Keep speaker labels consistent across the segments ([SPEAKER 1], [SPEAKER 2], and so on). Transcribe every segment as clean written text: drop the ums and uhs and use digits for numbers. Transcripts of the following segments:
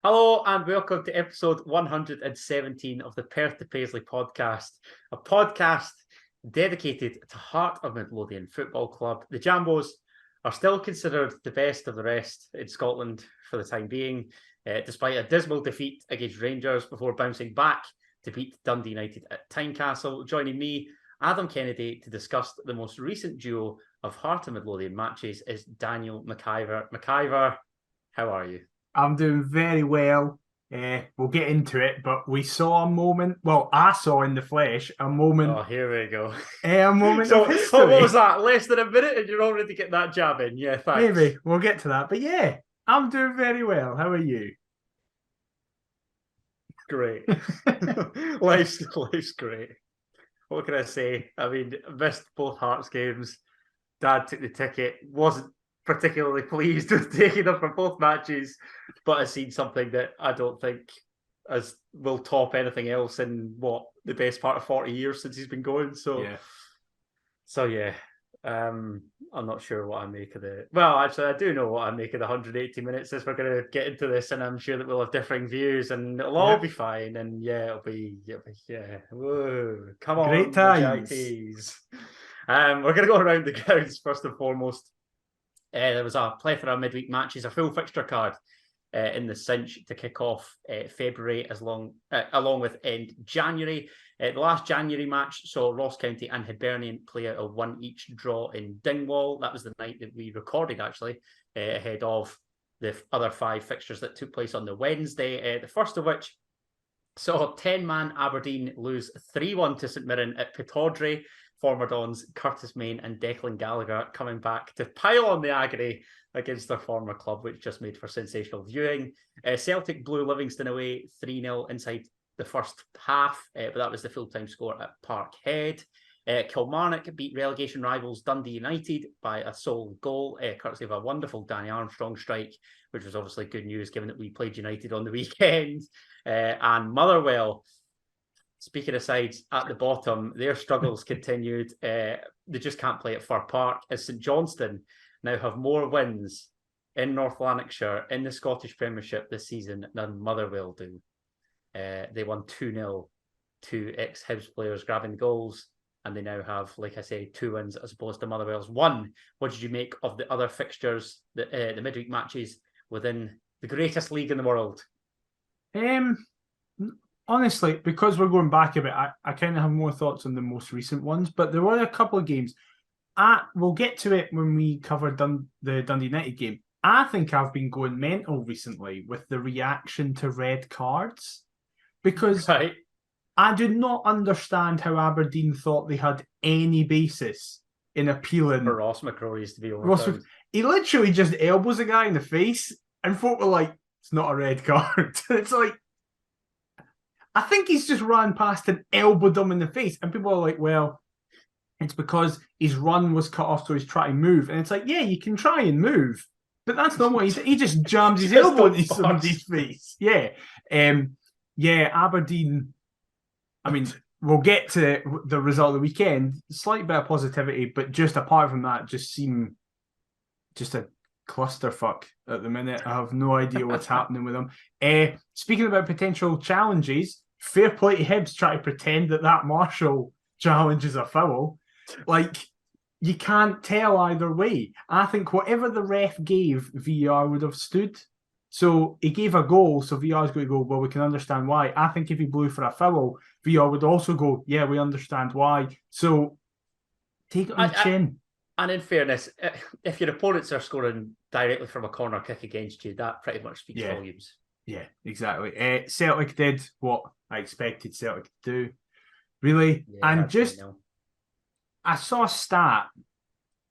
[SPEAKER 1] Hello and welcome to episode 117 of the Perth to Paisley podcast, a podcast dedicated to Heart of Midlothian Football Club. The Jambos are still considered the best of the rest in Scotland for the time being, despite a dismal defeat against Rangers before bouncing back to beat Dundee United at Tynecastle. Joining me, Adam Kennedy, to discuss the most recent duo of Heart of Midlothian matches is Daniel McIver. McIver, how are you?
[SPEAKER 2] I'm doing very well. We'll get into it, but we saw a moment. Well, I saw in the flesh a moment.
[SPEAKER 1] Oh, here we go.
[SPEAKER 2] A moment
[SPEAKER 1] So,
[SPEAKER 2] of history.
[SPEAKER 1] what was that? Less than a minute, and you're already getting that jab in. Yeah, thanks.
[SPEAKER 2] Maybe we'll get to that. But yeah, I'm doing very well. How are you?
[SPEAKER 1] Great. life's great. What can I say? I mean, missed both Hearts games. Dad took the ticket. Wasn't particularly pleased with taking them for both matches, but I've seen something that I don't think will top anything else in the best part of 40 years since he's been going. So yeah. I'm not sure what I make of the. Well, actually, I do know what I make of the 180 minutes as we're going to get into this, and I'm sure that we'll have differing views, and it'll all be fine. And yeah, it'll be Whoa, come on,
[SPEAKER 2] great times.
[SPEAKER 1] We're going to go around the grounds first and foremost. There was a plethora of midweek matches, a full fixture card in the cinch to kick off February along with end January. The last January match saw Ross County and Hibernian play out a 1-1 draw in Dingwall. That was the night that we recorded, actually, ahead of the other 5 fixtures that took place on the Wednesday. The first of which saw 10-man Aberdeen lose 3-1 to St Mirren at Pittodrie. Former Dons Curtis Main and Declan Gallagher coming back to pile on the agony against their former club, which just made for sensational viewing. Celtic blew Livingston away 3-0 inside the first half, but that was the full-time score at Parkhead. Kilmarnock beat relegation rivals Dundee United by a sole goal, courtesy of a wonderful Danny Armstrong strike, which was obviously good news given that we played United on the weekend. And Motherwell, speaking of sides at the bottom, their struggles continued. They just can't play at Fir Park, as St Johnstone now have more wins in North Lanarkshire in the Scottish Premiership this season than Motherwell do. They won 2-0 to ex-Hibs players grabbing goals, and they now have, like I say, 2 wins as opposed to Motherwell's 1. What did you make of the other fixtures, the midweek matches within the greatest league in the world?
[SPEAKER 2] Honestly, because we're going back a bit, I kind of have more thoughts on the most recent ones, but there were a couple of games. We'll get to it when we cover the Dundee United game. I think I've been going mental recently with the reaction to red cards, because I do not understand how Aberdeen thought they had any basis in appealing
[SPEAKER 1] for Ross McCrory's to be overturned.
[SPEAKER 2] He literally just elbows a guy in the face, and folk were like, "It's not a red card." It's like, I think he's just ran past and elbowed him in the face. And people are like, well, it's because his run was cut off, so he's trying to move. And it's like, yeah, you can try and move, but that's not what he just jams his elbow into somebody's face. Yeah. Aberdeen, I mean, we'll get to the result of the weekend. Slight bit of positivity, but just apart from that, just seem just a clusterfuck at the minute. I have no idea what's happening with them. Speaking about potential challenges, fair play to Hibs try to pretend that Marshall challenge is a foul. Like, you can't tell either way. I think whatever the ref gave, VAR would have stood. So he gave a goal, so VAR's going to go, well, we can understand why. I think if he blew for a foul, VAR would also go, yeah, we understand why. So take it on the chin.
[SPEAKER 1] And in fairness, if your opponents are scoring directly from a corner kick against you, that pretty much speaks volumes.
[SPEAKER 2] Yeah, exactly. Celtic did what I expected Celtic to do, really. Yeah, and I saw a stat.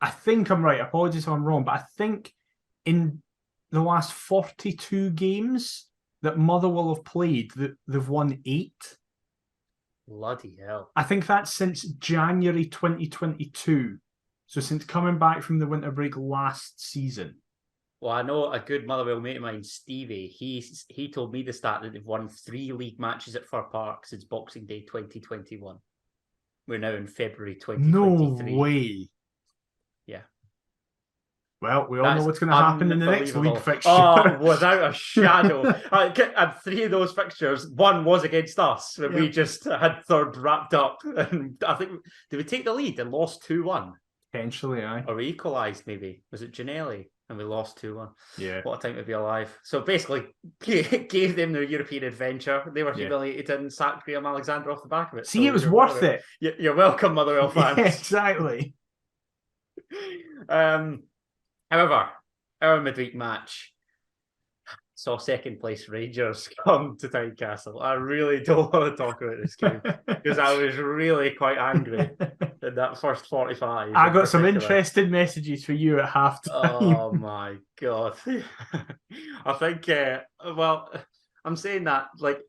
[SPEAKER 2] I think I'm right. Apologies if I'm wrong, but I think in the last 42 games that Motherwell have played, they've won 8.
[SPEAKER 1] Bloody hell.
[SPEAKER 2] I think that's since January 2022. So since coming back from the winter break last season.
[SPEAKER 1] Well, I know a good Motherwell mate of mine, Stevie, he told me the stat that they've won 3 league matches at Fir Park since Boxing Day 2021. We're now in February 2023.
[SPEAKER 2] No way.
[SPEAKER 1] Yeah.
[SPEAKER 2] Well, we all know
[SPEAKER 1] That's
[SPEAKER 2] what's going to happen in the next league
[SPEAKER 1] unbelievable.
[SPEAKER 2] fixture.
[SPEAKER 1] Oh, without a shadow. And 3 of those fixtures, 1 was against us when we just had third wrapped up. And I think, did we take the lead and lost 2-1?
[SPEAKER 2] Potentially, aye.
[SPEAKER 1] Or we equalised, maybe. Was it Ginelli? And we lost 2-1.
[SPEAKER 2] Yeah.
[SPEAKER 1] What a time to be alive. So basically, gave them their European adventure. They were humiliated and sacked Graham Alexander off the back of it.
[SPEAKER 2] See, so it was worth it.
[SPEAKER 1] You're welcome, Motherwell fans.
[SPEAKER 2] Yeah, exactly.
[SPEAKER 1] However, our midweek match saw second place Rangers come to Tynecastle. I really don't want to talk about this game because I was really quite angry in that first 45.
[SPEAKER 2] I got some interesting messages for you at halftime.
[SPEAKER 1] Oh my God. I think, well, I'm saying that like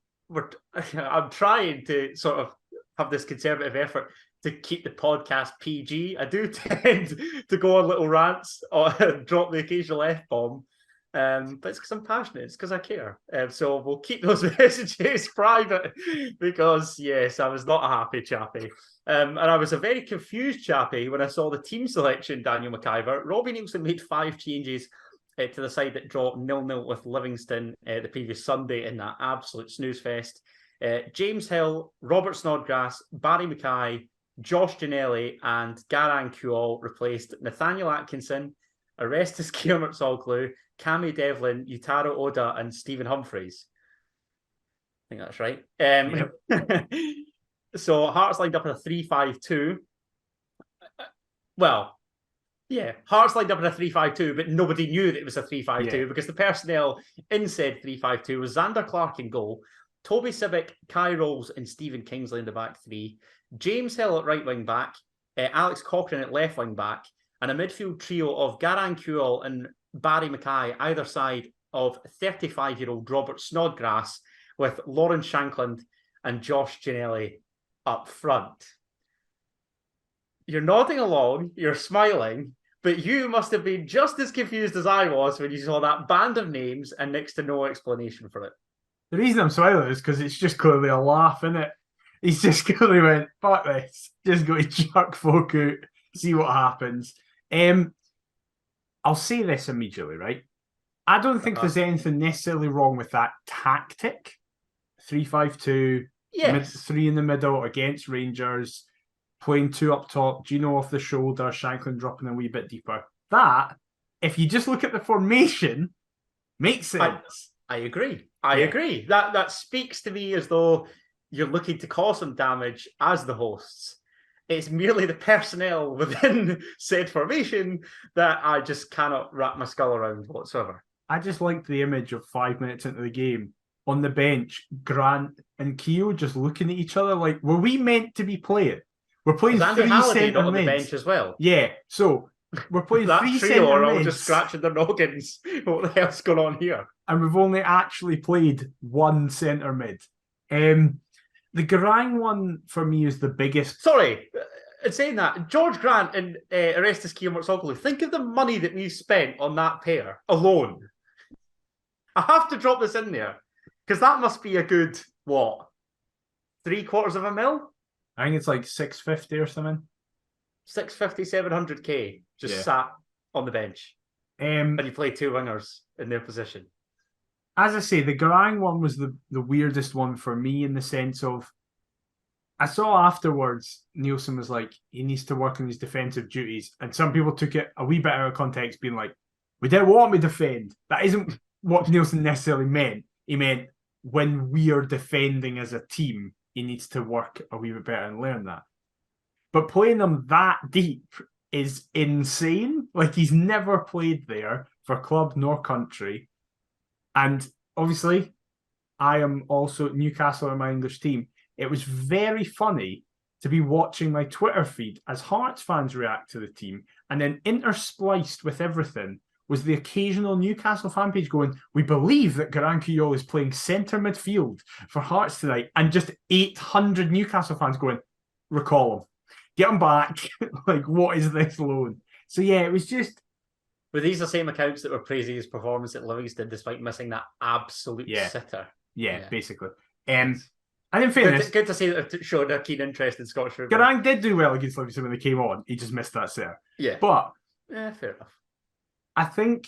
[SPEAKER 1] I'm trying to sort of have this conservative effort to keep the podcast PG. I do tend to go on little rants or drop the occasional F-bomb. But it's because I'm passionate. It's because I care. So we'll keep those messages private because, yes, I was not a happy chappy. And I was a very confused chappy when I saw the team selection, Daniel McIver. Robbie Nielsen made 5 changes to the side that draw 0-0 with Livingston the previous Sunday in that absolute snooze fest. James Hill, Robert Snodgrass, Barry Mackay, Josh Ginelli and Garang Kuol replaced Nathaniel Atkinson, Orestes Kiermertsoglu, Cammy Devlin, Yutaro Oda, and Stephen Humphreys. I think that's right. So Hearts lined up in a 3-5-2. Well, yeah, Hearts lined up in a 3-5-2, but nobody knew that it was a 3-5-2 because the personnel in said 3-5-2 was Xander Clark in goal, Toby Sibic, Kai Rolls, and Stephen Kingsley in the back 3. James Hill at right wing back, Alex Cochrane at left wing back, and a midfield trio of Garang Kuol and Barry Mackay either side of 35-year-old Robert Snodgrass, with Lauren Shankland and Josh Ginelli up front. You're nodding along, you're smiling, but you must have been just as confused as I was when you saw that band of names and next to no explanation for it.
[SPEAKER 2] The reason I'm smiling is because it's just clearly a laugh, isn't it? He's just clearly went, fuck this. Just go to chuck folk out, see what happens. I'll say this immediately, right? I don't think there's anything necessarily wrong with that tactic. 3-5-2,
[SPEAKER 1] yes.
[SPEAKER 2] 3 in the middle against Rangers, playing 2 up top, Gino off the shoulder, Shanklin dropping a wee bit deeper. That, if you just look at the formation, makes sense.
[SPEAKER 1] I agree. I agree. That speaks to me as though you're looking to cause some damage as the hosts. It's merely the personnel within said formation that I just cannot wrap my skull around whatsoever.
[SPEAKER 2] I just liked the image of 5 minutes into the game on the bench, Grant and Keogh just looking at each other like, were we meant to be playing? We're playing 3 centre
[SPEAKER 1] on the
[SPEAKER 2] mids.
[SPEAKER 1] bench as well.
[SPEAKER 2] Yeah, so we're playing
[SPEAKER 1] that
[SPEAKER 2] 3
[SPEAKER 1] trio
[SPEAKER 2] centre
[SPEAKER 1] are all
[SPEAKER 2] mids.
[SPEAKER 1] just scratching their noggins. What the hell's going on here?
[SPEAKER 2] And we've only actually played 1 centre mid. The Garang one for me is the biggest.
[SPEAKER 1] Sorry, in saying that, George Grant and Orestes Kiermertsoglu, think of the money that we spent on that pair alone. I have to drop this in there because that must be a good, what, 750,000?
[SPEAKER 2] I think it's like 650 or something.
[SPEAKER 1] 650, 700k just sat on the bench. And you play 2 wingers in their position.
[SPEAKER 2] As I say, the Garang one was the weirdest one for me in the sense of I saw afterwards Nielsen was like, he needs to work on his defensive duties. And some people took it a wee bit out of context, being like, we didn't want me to defend. That isn't what Nielsen necessarily meant. He meant when we are defending as a team, he needs to work a wee bit better and learn that. But playing them that deep is insane. Like, he's never played there for club nor country. And obviously, I am also Newcastle in my English team. It was very funny to be watching my Twitter feed as Hearts fans react to the team, and then interspliced with everything was the occasional Newcastle fan page going, we believe that Garang Kuol is playing centre midfield for Hearts tonight, and just 800 Newcastle fans going, recall him, get him back. Like, what is this loan? So yeah, it was just...
[SPEAKER 1] Were these the same accounts that were praising his performance at Livingston despite missing that absolute sitter?
[SPEAKER 2] Yeah, basically. And in fairness,
[SPEAKER 1] good to see that they're showing a keen interest in Scottish football.
[SPEAKER 2] Garang did do well against Livingston when they came on. He just missed that sitter.
[SPEAKER 1] Yeah.
[SPEAKER 2] But
[SPEAKER 1] fair enough.
[SPEAKER 2] I think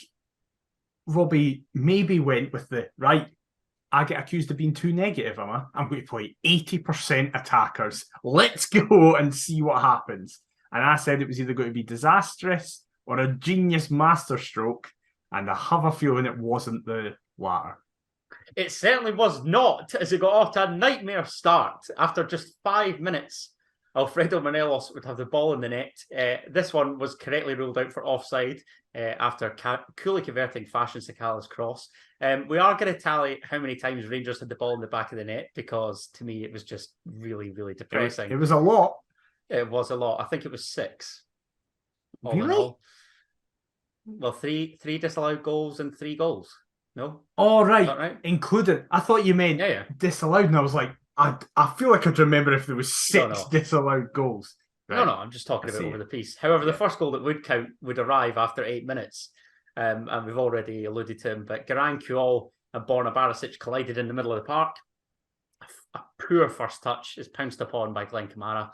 [SPEAKER 2] Robbie maybe went with the right. I get accused of being too negative, am I? I'm going to play 80% attackers. Let's go and see what happens. And I said it was either going to be disastrous or a genius masterstroke. And I have a feeling it wasn't the latter.
[SPEAKER 1] It certainly was not, as it got off to a nightmare start. After just 5 minutes, Alfredo Morelos would have the ball in the net. This one was correctly ruled out for offside after coolly converting Fashion Sakala's cross. We are going to tally how many times Rangers had the ball in the back of the net, because to me it was just really, really depressing.
[SPEAKER 2] It was a lot.
[SPEAKER 1] It was a lot. I think it was 6.
[SPEAKER 2] Really?
[SPEAKER 1] Well, three disallowed goals and 3 goals. No?
[SPEAKER 2] Oh, right.
[SPEAKER 1] Right?
[SPEAKER 2] Included. I thought you meant disallowed, and I was like, I feel like I'd remember if there was 6 disallowed goals.
[SPEAKER 1] Right. No, I'm just talking about over the piece. However, the first goal that would count would arrive after 8 minutes. And we've already alluded to him, but Garang Kuol and Borna Barisic collided in the middle of the park. A poor first touch is pounced upon by Glenn Kamara.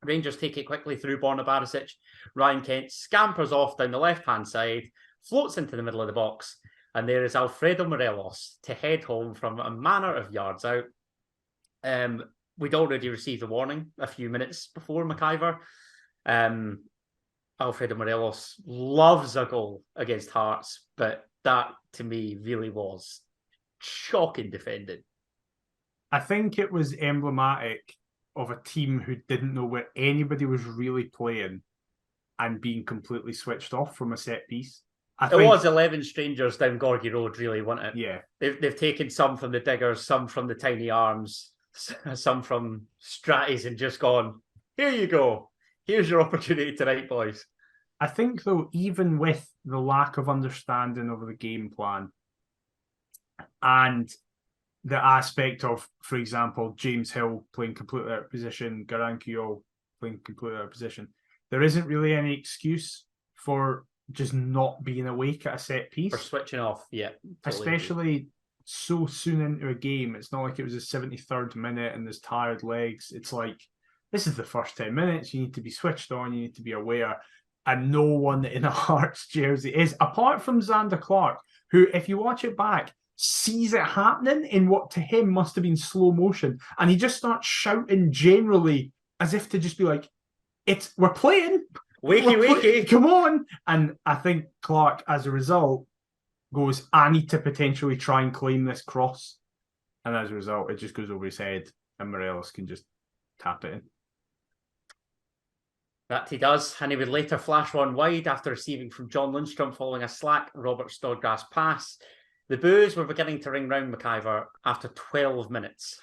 [SPEAKER 1] Rangers take it quickly through Borna Barisic. Ryan Kent scampers off down the left-hand side, floats into the middle of the box, and there is Alfredo Morelos to head home from a manor of yards out. We'd already received a warning a few minutes before McIver. Alfredo Morelos loves a goal against Hearts, but that, to me, really was shocking defending.
[SPEAKER 2] I think it was emblematic of a team who didn't know where anybody was really playing and being completely switched off from a set piece.
[SPEAKER 1] It was 11 strangers down Gorgie Road, really, wasn't it?
[SPEAKER 2] Yeah.
[SPEAKER 1] They've taken some from the Diggers, some from the Tiny Arms, some from Stratties, and just gone, here you go. Here's your opportunity tonight, boys.
[SPEAKER 2] I think, though, even with the lack of understanding of the game plan and the aspect of, for example, James Hill playing completely out of position, Garang Kuol playing completely out of position, there isn't really any excuse for just not being awake at a set piece.
[SPEAKER 1] For switching off, yeah.
[SPEAKER 2] Totally Especially so soon into a game. It's not like it was the 73rd minute and there's tired legs. It's like, this is the first 10 minutes. You need to be switched on. You need to be aware. And no one in a Hearts jersey is, apart from Xander Clark, who, if you watch it back, sees it happening in what to him must have been slow motion. And he just starts shouting generally as if to just be like, we're playing.
[SPEAKER 1] Wakey.
[SPEAKER 2] Come on. And I think Clark, as a result, goes, I need to potentially try and claim this cross. And as a result, it just goes over his head and Morelos can just tap it in.
[SPEAKER 1] That he does, and he would later flash one wide after receiving from John Lundstrom following a slack Robert Snodgrass pass. The boos were beginning to ring round McIver after 12 minutes.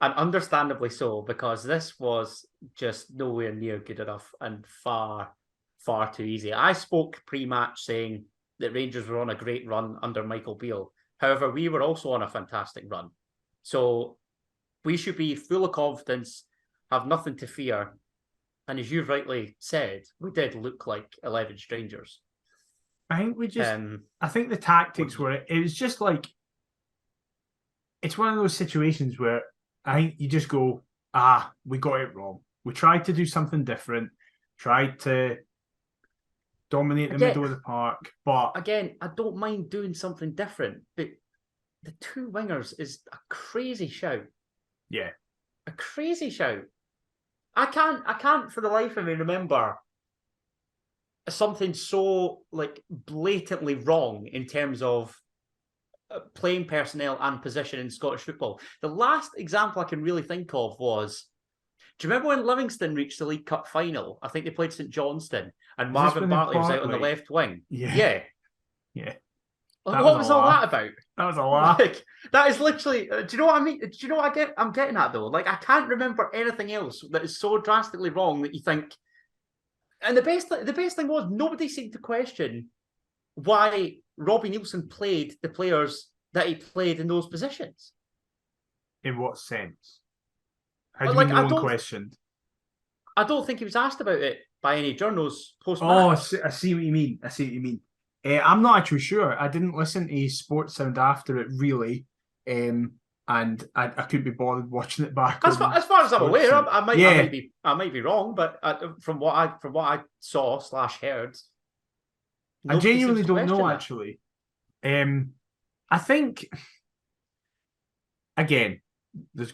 [SPEAKER 1] And understandably so, because this was just nowhere near good enough and far, far too easy. I spoke pre-match saying that Rangers were on a great run under Michael Beale. However, we were also on a fantastic run. So we should be full of confidence, have nothing to fear. And as you rightly said, we did look like 11 strangers.
[SPEAKER 2] I think I think the tactics were, it was just like, it's one of those situations where I think you just go, we got it wrong. We tried to do something different, tried to dominate the middle of the park. But
[SPEAKER 1] again, I don't mind doing something different, but the 2 wingers is a crazy shout.
[SPEAKER 2] Yeah.
[SPEAKER 1] A crazy shout. I can't for the life of me remember something so like blatantly wrong in terms of playing personnel and position in Scottish football. The last example I can really think of was, do you remember when Livingston reached the League Cup final? I think they played St Johnstone and Marvin Bartley was out on the left wing.
[SPEAKER 2] Yeah.
[SPEAKER 1] What was all that about?
[SPEAKER 2] That was a laugh.
[SPEAKER 1] Like, that is literally. Do you know what I mean? Do you know what I'm getting at though? Like, I can't remember anything else that is so drastically wrong that you think. And the best thing was, nobody seemed to question why Robbie Neilson played the players that he played in those positions.
[SPEAKER 2] In what sense? How do you mean no one questioned?
[SPEAKER 1] I don't think he was asked about it by any journals post-match.
[SPEAKER 2] I see what you mean. I'm not actually sure. I didn't listen to Sports Sound after it, really. And I couldn't be bothered watching it back.
[SPEAKER 1] As far as I'm aware, I might be wrong, but from what I saw / heard,
[SPEAKER 2] I genuinely don't know, actually. I think, again, there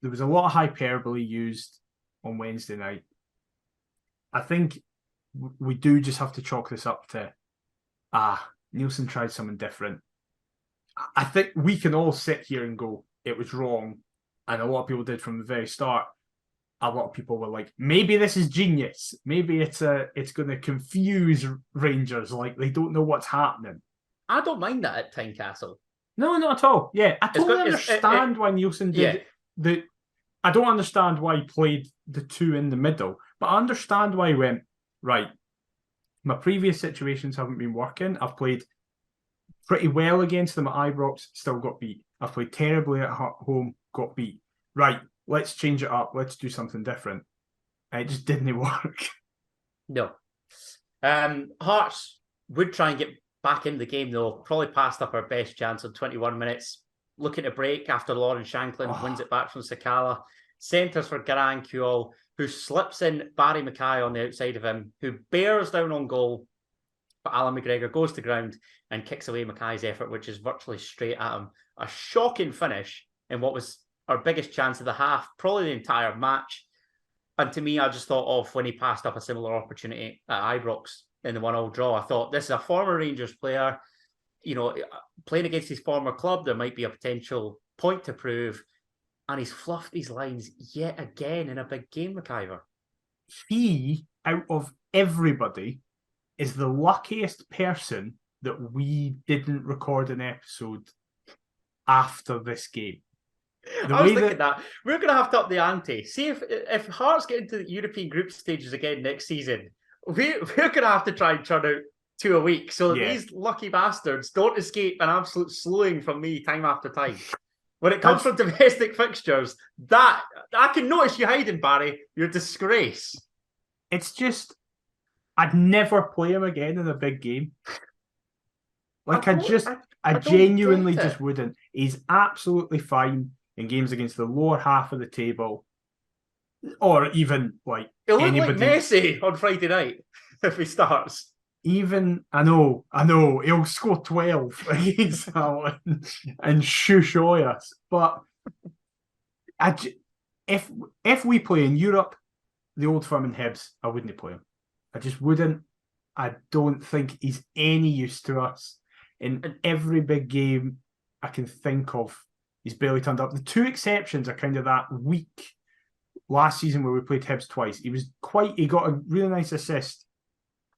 [SPEAKER 2] was a lot of hyperbole used on Wednesday night. I think we do just have to chalk this up to, Nielsen tried something different. I think we can all sit here and go, it was wrong. And a lot of people did from the very start. A lot of people were like, maybe this is genius. Maybe it's going to confuse Rangers. Like, they don't know what's happening.
[SPEAKER 1] I don't mind that at Tynecastle.
[SPEAKER 2] No, not at all. Yeah, I totally understand why Nielsen did I don't understand why he played the two in the middle, but I understand why he went, right, my previous situations haven't been working. I've played pretty well against them at Ibrox, still got beat. I've played terribly at home, got beat. Right, let's change it up. Let's do something different. And it just didn't work.
[SPEAKER 1] No. Hearts would try and get back in the game, though. Probably passed up our best chance on 21 minutes. Looking to break after Lauren Shanklin wins it back from Sakala. Centres for Garang Kuol, who slips in Barry Mackay on the outside of him, who bears down on goal. But Alan McGregor goes to ground and kicks away Mackay's effort, which is virtually straight at him. A shocking finish in what was our biggest chance of the half, probably the entire match. And to me, I just thought of when he passed up a similar opportunity at Ibrox in the 1-1 draw. I thought, this is a former Rangers player, you know, playing against his former club, there might be a potential point to prove. And he's fluffed these lines yet again in a big game, McIver.
[SPEAKER 2] He, out of everybody, is the luckiest person that we didn't record an episode after this game.
[SPEAKER 1] I was thinking that we're going to have to up the ante. See if Hearts get into the European group stages again next season, we're going to have to try and churn out 2 a week so that these lucky bastards don't escape an absolute slowing from me time after time. When it comes from domestic fixtures, that I can notice you hiding, Barry. You're a disgrace.
[SPEAKER 2] It's just, I'd never play him again in a big game. Like, I genuinely just wouldn't. He's absolutely fine in games against the lower half of the table, or even like
[SPEAKER 1] he'll look like Messi on Friday night if he starts.
[SPEAKER 2] Even I know, he'll score 12 against that and shoo us. But if we play in Europe, the Old Firm and Hibs, I wouldn't play him. I just wouldn't. I don't think he's any use to us. In every big game I can think of, he's barely turned up. The 2 exceptions are kind of that week last season where we played Hibs twice. He got a really nice assist.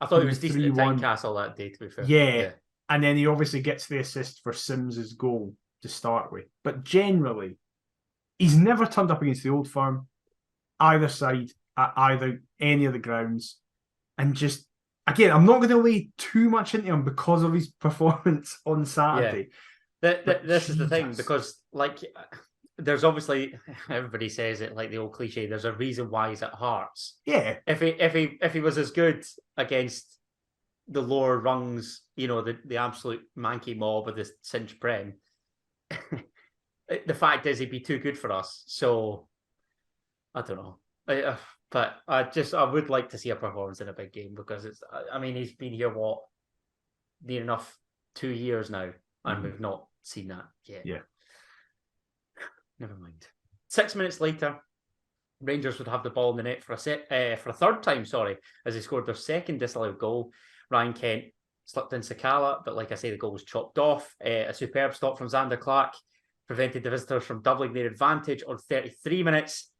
[SPEAKER 1] I thought he was decent at Tynecastle that day, to be fair.
[SPEAKER 2] Yeah. And then he obviously gets the assist for Sims's goal to start with. But generally, he's never turned up against the Old Firm, either side, at any of the grounds. And just, again, I'm not going to lay too much into him because of his performance on Saturday.
[SPEAKER 1] Yeah. This is the thing, because, like, there's obviously, everybody says it like the old cliche, there's a reason why he's at Hearts.
[SPEAKER 2] Yeah.
[SPEAKER 1] If he was as good against the lower rungs, you know, the absolute manky mob of the Cinch Prem, the fact is he'd be too good for us. So, I don't know. But I would like to see a performance in a big game, because he's been here, near enough 2 years now, and we've not seen that yet.
[SPEAKER 2] Yeah.
[SPEAKER 1] Never mind. 6 minutes later, Rangers would have the ball in the net for a third time, as they scored their second disallowed goal. Ryan Kent slipped in Sakala, but like I say, the goal was chopped off. A superb stop from Xander Clark prevented the visitors from doubling their advantage on 33 minutes.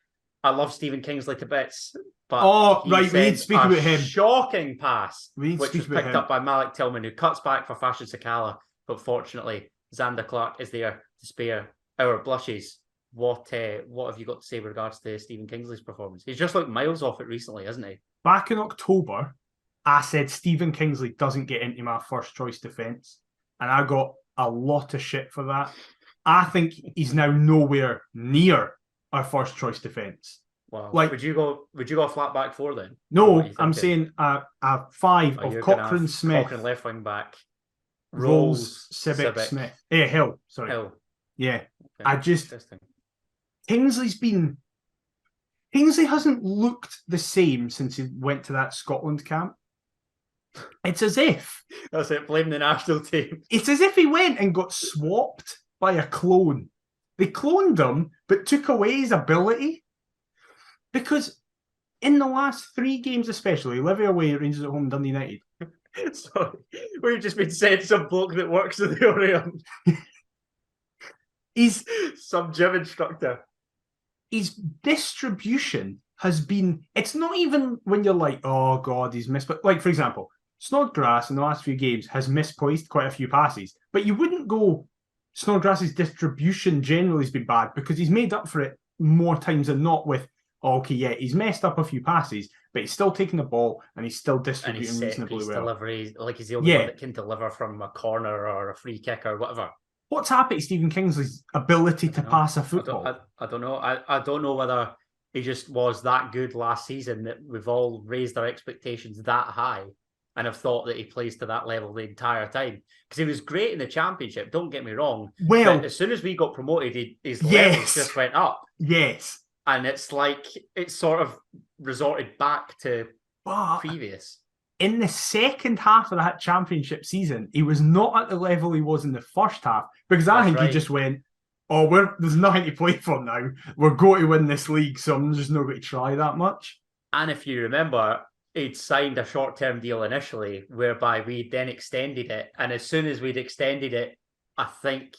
[SPEAKER 1] I love Stephen Kingsley to bits, but
[SPEAKER 2] we need to speak about him.
[SPEAKER 1] Shocking pass, which was picked up by Malik Tillman, who cuts back for Fashion Sakala, but fortunately, Xander Clark is there to spare our blushes. What have you got to say with regards to Stephen Kingsley's performance? He's just looked miles off it recently, hasn't he?
[SPEAKER 2] Back in October, I said Stephen Kingsley doesn't get into my first choice defence, and I got a lot of shit for that. I think he's now nowhere near our first choice defence.
[SPEAKER 1] Wow. Like, would you go a flat back 4 then?
[SPEAKER 2] No, I'm saying a 5 of Cochrane, Smith,
[SPEAKER 1] Cochrane left wing back,
[SPEAKER 2] Rolls, Civic, Smith. Hill. Sorry.
[SPEAKER 1] Hill.
[SPEAKER 2] Yeah. Okay. Kingsley hasn't looked the same since he went to that Scotland camp. It's as if
[SPEAKER 1] That's it. Blame the national team.
[SPEAKER 2] It's as if he went and got swapped by a clone. They cloned him, but took away his ability. Because in the last 3 games, especially, Livy away, Rangers at home, Dundee United.
[SPEAKER 1] Sorry, we've just been sent some bloke that works at the Orion.
[SPEAKER 2] He's
[SPEAKER 1] some gym instructor.
[SPEAKER 2] His distribution has been. It's not even when you're like, oh God, he's missed. But like, for example, Snodgrass in the last few games has misplaced quite a few passes. But you wouldn't go, Snodgrass's distribution generally has been bad because he's made up for it more times than not with, okay, yeah, he's messed up a few passes, but he's still taking the ball and he's still distributing reasonably well.
[SPEAKER 1] Delivery, like he's the only one that can deliver from a corner or a free kick or whatever.
[SPEAKER 2] What's happened to Stephen Kingsley's ability to pass a football?
[SPEAKER 1] I don't know. I don't know whether he just was that good last season that we've all raised our expectations that high and have thought that he plays to that level the entire time. Because he was great in the Championship, don't get me wrong.
[SPEAKER 2] Well,
[SPEAKER 1] but as soon as we got promoted, his levels just went up.
[SPEAKER 2] Yes.
[SPEAKER 1] And it's like it's sort of resorted back to previous.
[SPEAKER 2] In the second half of that Championship season, he was not at the level he was in the first half because I think he just went, oh, there's nothing to play for now. We're going to win this league, so I'm just not going to try that much.
[SPEAKER 1] And if you remember, he'd signed a short-term deal initially, whereby we then extended it. And as soon as we'd extended it, I think,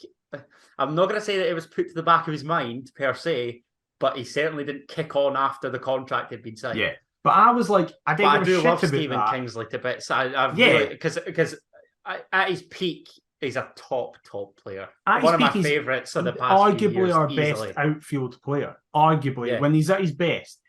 [SPEAKER 1] I'm not going to say that it was put to the back of his mind per se, but he certainly didn't kick on after the contract had been signed.
[SPEAKER 2] Yeah. But I was like, I do love
[SPEAKER 1] Stephen Kingsley to bits. Because at his peak, he's a top player. One of my favourites of the past few years.
[SPEAKER 2] Arguably our best outfield player. Arguably, when he's at his best.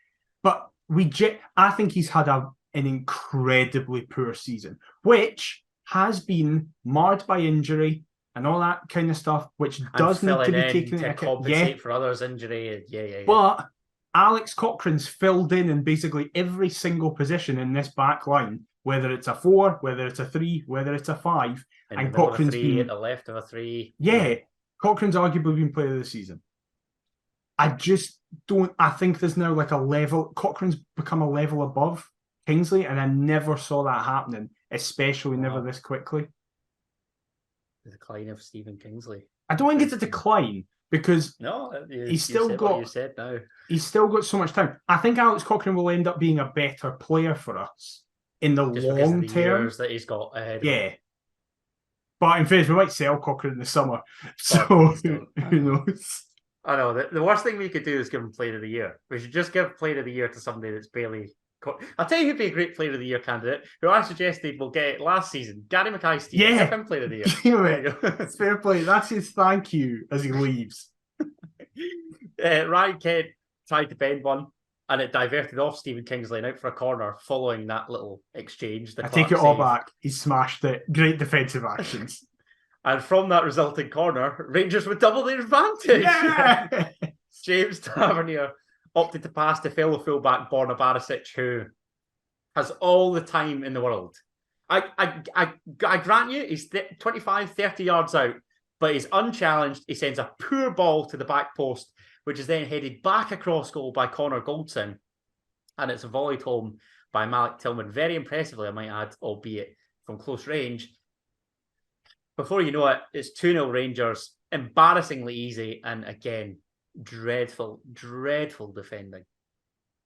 [SPEAKER 2] But I think he's had an incredibly poor season, which has been marred by injury and all that kind of stuff, which does need to be taken into account.
[SPEAKER 1] Compensate for others' injury. Yeah.
[SPEAKER 2] But Alex Cochrane's filled in basically every single position in this back line, whether it's a 4, whether it's a 3, whether it's a 5. And Cochrane's been
[SPEAKER 1] at the left of a 3.
[SPEAKER 2] Yeah, Cochrane's arguably been player of the season. I think there's now like a level. Cochrane's become a level above Kingsley, and I never saw that happening, especially never this quickly.
[SPEAKER 1] The decline of Stephen Kingsley.
[SPEAKER 2] I don't think it's a decline. Because
[SPEAKER 1] he's still got
[SPEAKER 2] so much time. I think Alex Cochrane will end up being a better player for us in the long term.
[SPEAKER 1] Years that he's got ahead.
[SPEAKER 2] Yeah. But in fairness, we might sell Cochrane in the summer. So who knows?
[SPEAKER 1] I know. The worst thing we could do is give him Player of the Year. We should just give Player of the Year to somebody that's barely... I'll tell you who'd be a great Player of the Year candidate, who I suggested will get it last season. Gary Mackay-Steven.
[SPEAKER 2] Yeah.
[SPEAKER 1] Give him Player of the Year.
[SPEAKER 2] It's fair play. That's his thank you as he leaves.
[SPEAKER 1] Ryan Kent tried to bend one, and it diverted off Stephen Kingsley and out for a corner following that little exchange.
[SPEAKER 2] I take it all back. He smashed it. Great defensive actions.
[SPEAKER 1] And from that resulting corner, Rangers would double their advantage.
[SPEAKER 2] Yeah!
[SPEAKER 1] James Tavernier opted to pass to fellow fullback Borna Barisic, who has all the time in the world. I grant you, he's 25, 30 yards out, but he's unchallenged. He sends a poor ball to the back post, which is then headed back across goal by Connor Goldson. And it's volleyed home by Malik Tillman, very impressively, I might add, albeit from close range. Before you know it, it's 2-0 Rangers, embarrassingly easy, and again, dreadful defending.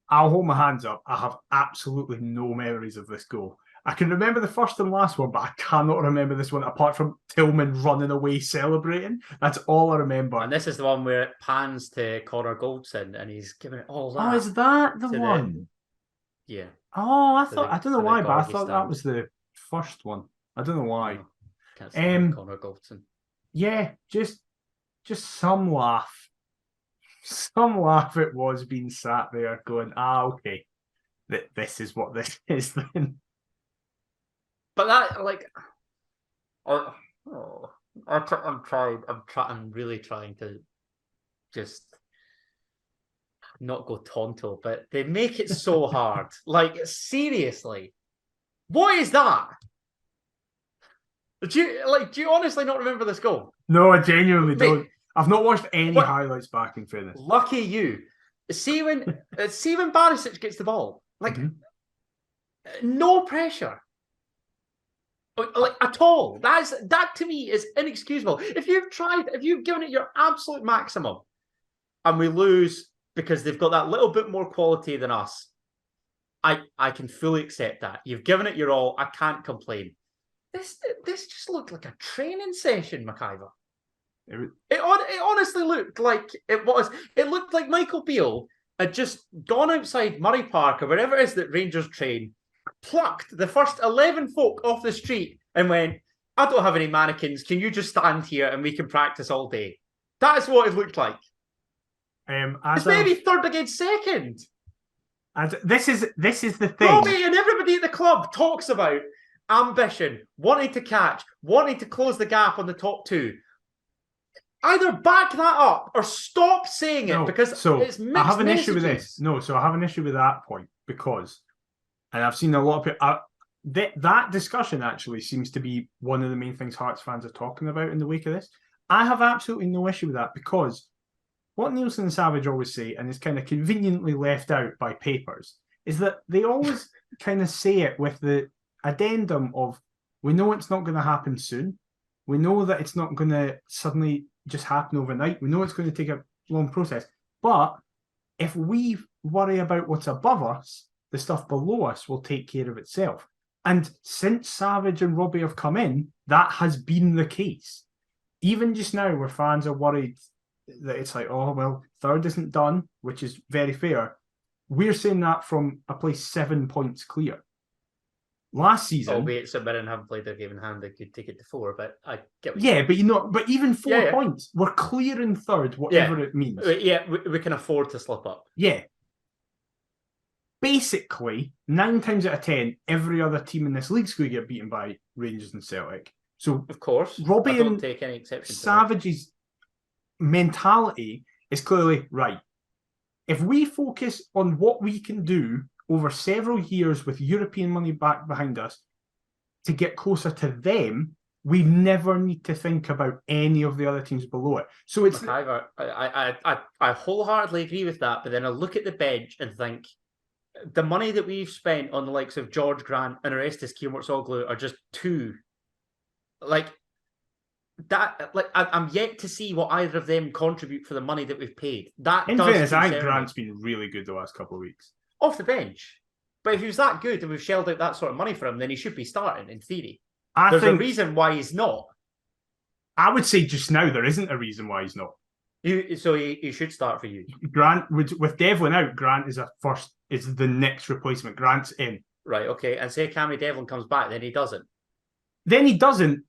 [SPEAKER 2] I'll hold my hands up. I have absolutely no memories of this goal. I can remember the first and last one, but I cannot remember this one apart from Tillman running away celebrating. That's all I remember.
[SPEAKER 1] And this is the one where it pans to Connor Goldson and he's giving it all that.
[SPEAKER 2] Oh, is that the one?
[SPEAKER 1] Yeah.
[SPEAKER 2] Oh, I don't know why, but I thought that was the first one. I don't know why.
[SPEAKER 1] Can't stand Connor Goldson.
[SPEAKER 2] Yeah, just some laugh. Some laugh it was being sat there going, okay, this is what this is then.
[SPEAKER 1] But that, like, I'm really trying to just not go tonto, but they make it so hard. Like, seriously, what is that? Do you honestly not remember this goal?
[SPEAKER 2] No, I genuinely don't. I've not watched any highlights back, in fairness.
[SPEAKER 1] Lucky you. See when Barisic gets the ball, like, no pressure. Like at all. That to me is inexcusable. If you've given it your absolute maximum, and we lose because they've got that little bit more quality than us, I can fully accept that. You've given it your all. I can't complain. This just looked like a training session, McIver. It honestly looked like it was. It looked like Michael Beale had just gone outside Murray Park or wherever it is that Rangers train, plucked the first 11 folk off the street and went, I don't have any mannequins. Can you just stand here and we can practice all day? That's what it looked like. It's maybe third against second.
[SPEAKER 2] This is the thing.
[SPEAKER 1] Robbie and everybody at the club talks about ambition, wanting to catch, wanting to close the gap on the top two. Either back that up or stop saying it because it's mixed
[SPEAKER 2] I have an
[SPEAKER 1] messages.
[SPEAKER 2] issue with this. No, so I have an issue with that point because, and I've seen a lot of people. That discussion actually seems to be one of the main things Hearts fans are talking about in the wake of this. I have absolutely no issue with that because what Nielsen and Savage always say, and is kind of conveniently left out by papers, is that they always kind of say it with the addendum of, we know it's not going to happen soon. We know that it's not going to suddenly just happen overnight. We know it's going to take a long process. But if we worry about what's above us, the stuff below us will take care of itself. And since Savage and Robbie have come in, that has been the case. Even just now, where fans are worried that it's like, oh, well, third isn't done, which is very fair. We're saying that from a place 7 points clear. Last season,
[SPEAKER 1] albeit St Mirren haven't played their game in hand, they could take it to 4. But I get what
[SPEAKER 2] but even 4 points, we're clear in third, whatever it means.
[SPEAKER 1] Yeah, we can afford to slip up.
[SPEAKER 2] Yeah. Basically, 9 times out of 10, every other team in this league's going to get beaten by Rangers and Celtic. So,
[SPEAKER 1] of course,
[SPEAKER 2] Robbie
[SPEAKER 1] I don't
[SPEAKER 2] and
[SPEAKER 1] take any exception.
[SPEAKER 2] Savage's mentality is clearly right. If we focus on what we can do over several years with European money back behind us to get closer to them, we never need to think about any of the other teams below it. So it's
[SPEAKER 1] I wholeheartedly agree with that, but then I look at the bench and think the money that we've spent on the likes of George Grant and Orestes Kielmortsoglu are just too like that. Like I'm yet to see what either of them contribute for the money that we've paid. That
[SPEAKER 2] in fairness, I think Grant's been really good the last couple of weeks.
[SPEAKER 1] Off the bench. But if he was that good and we've shelled out that sort of money for him, then he should be starting, in theory. There's a reason why he's not.
[SPEAKER 2] I would say just now there isn't a reason why he's not.
[SPEAKER 1] So he should start for you.
[SPEAKER 2] Grant, with Devlin out, Grant is the next replacement. Grant's in.
[SPEAKER 1] Right, okay. And say Cammy Devlin comes back, then he doesn't.
[SPEAKER 2] Then he doesn't.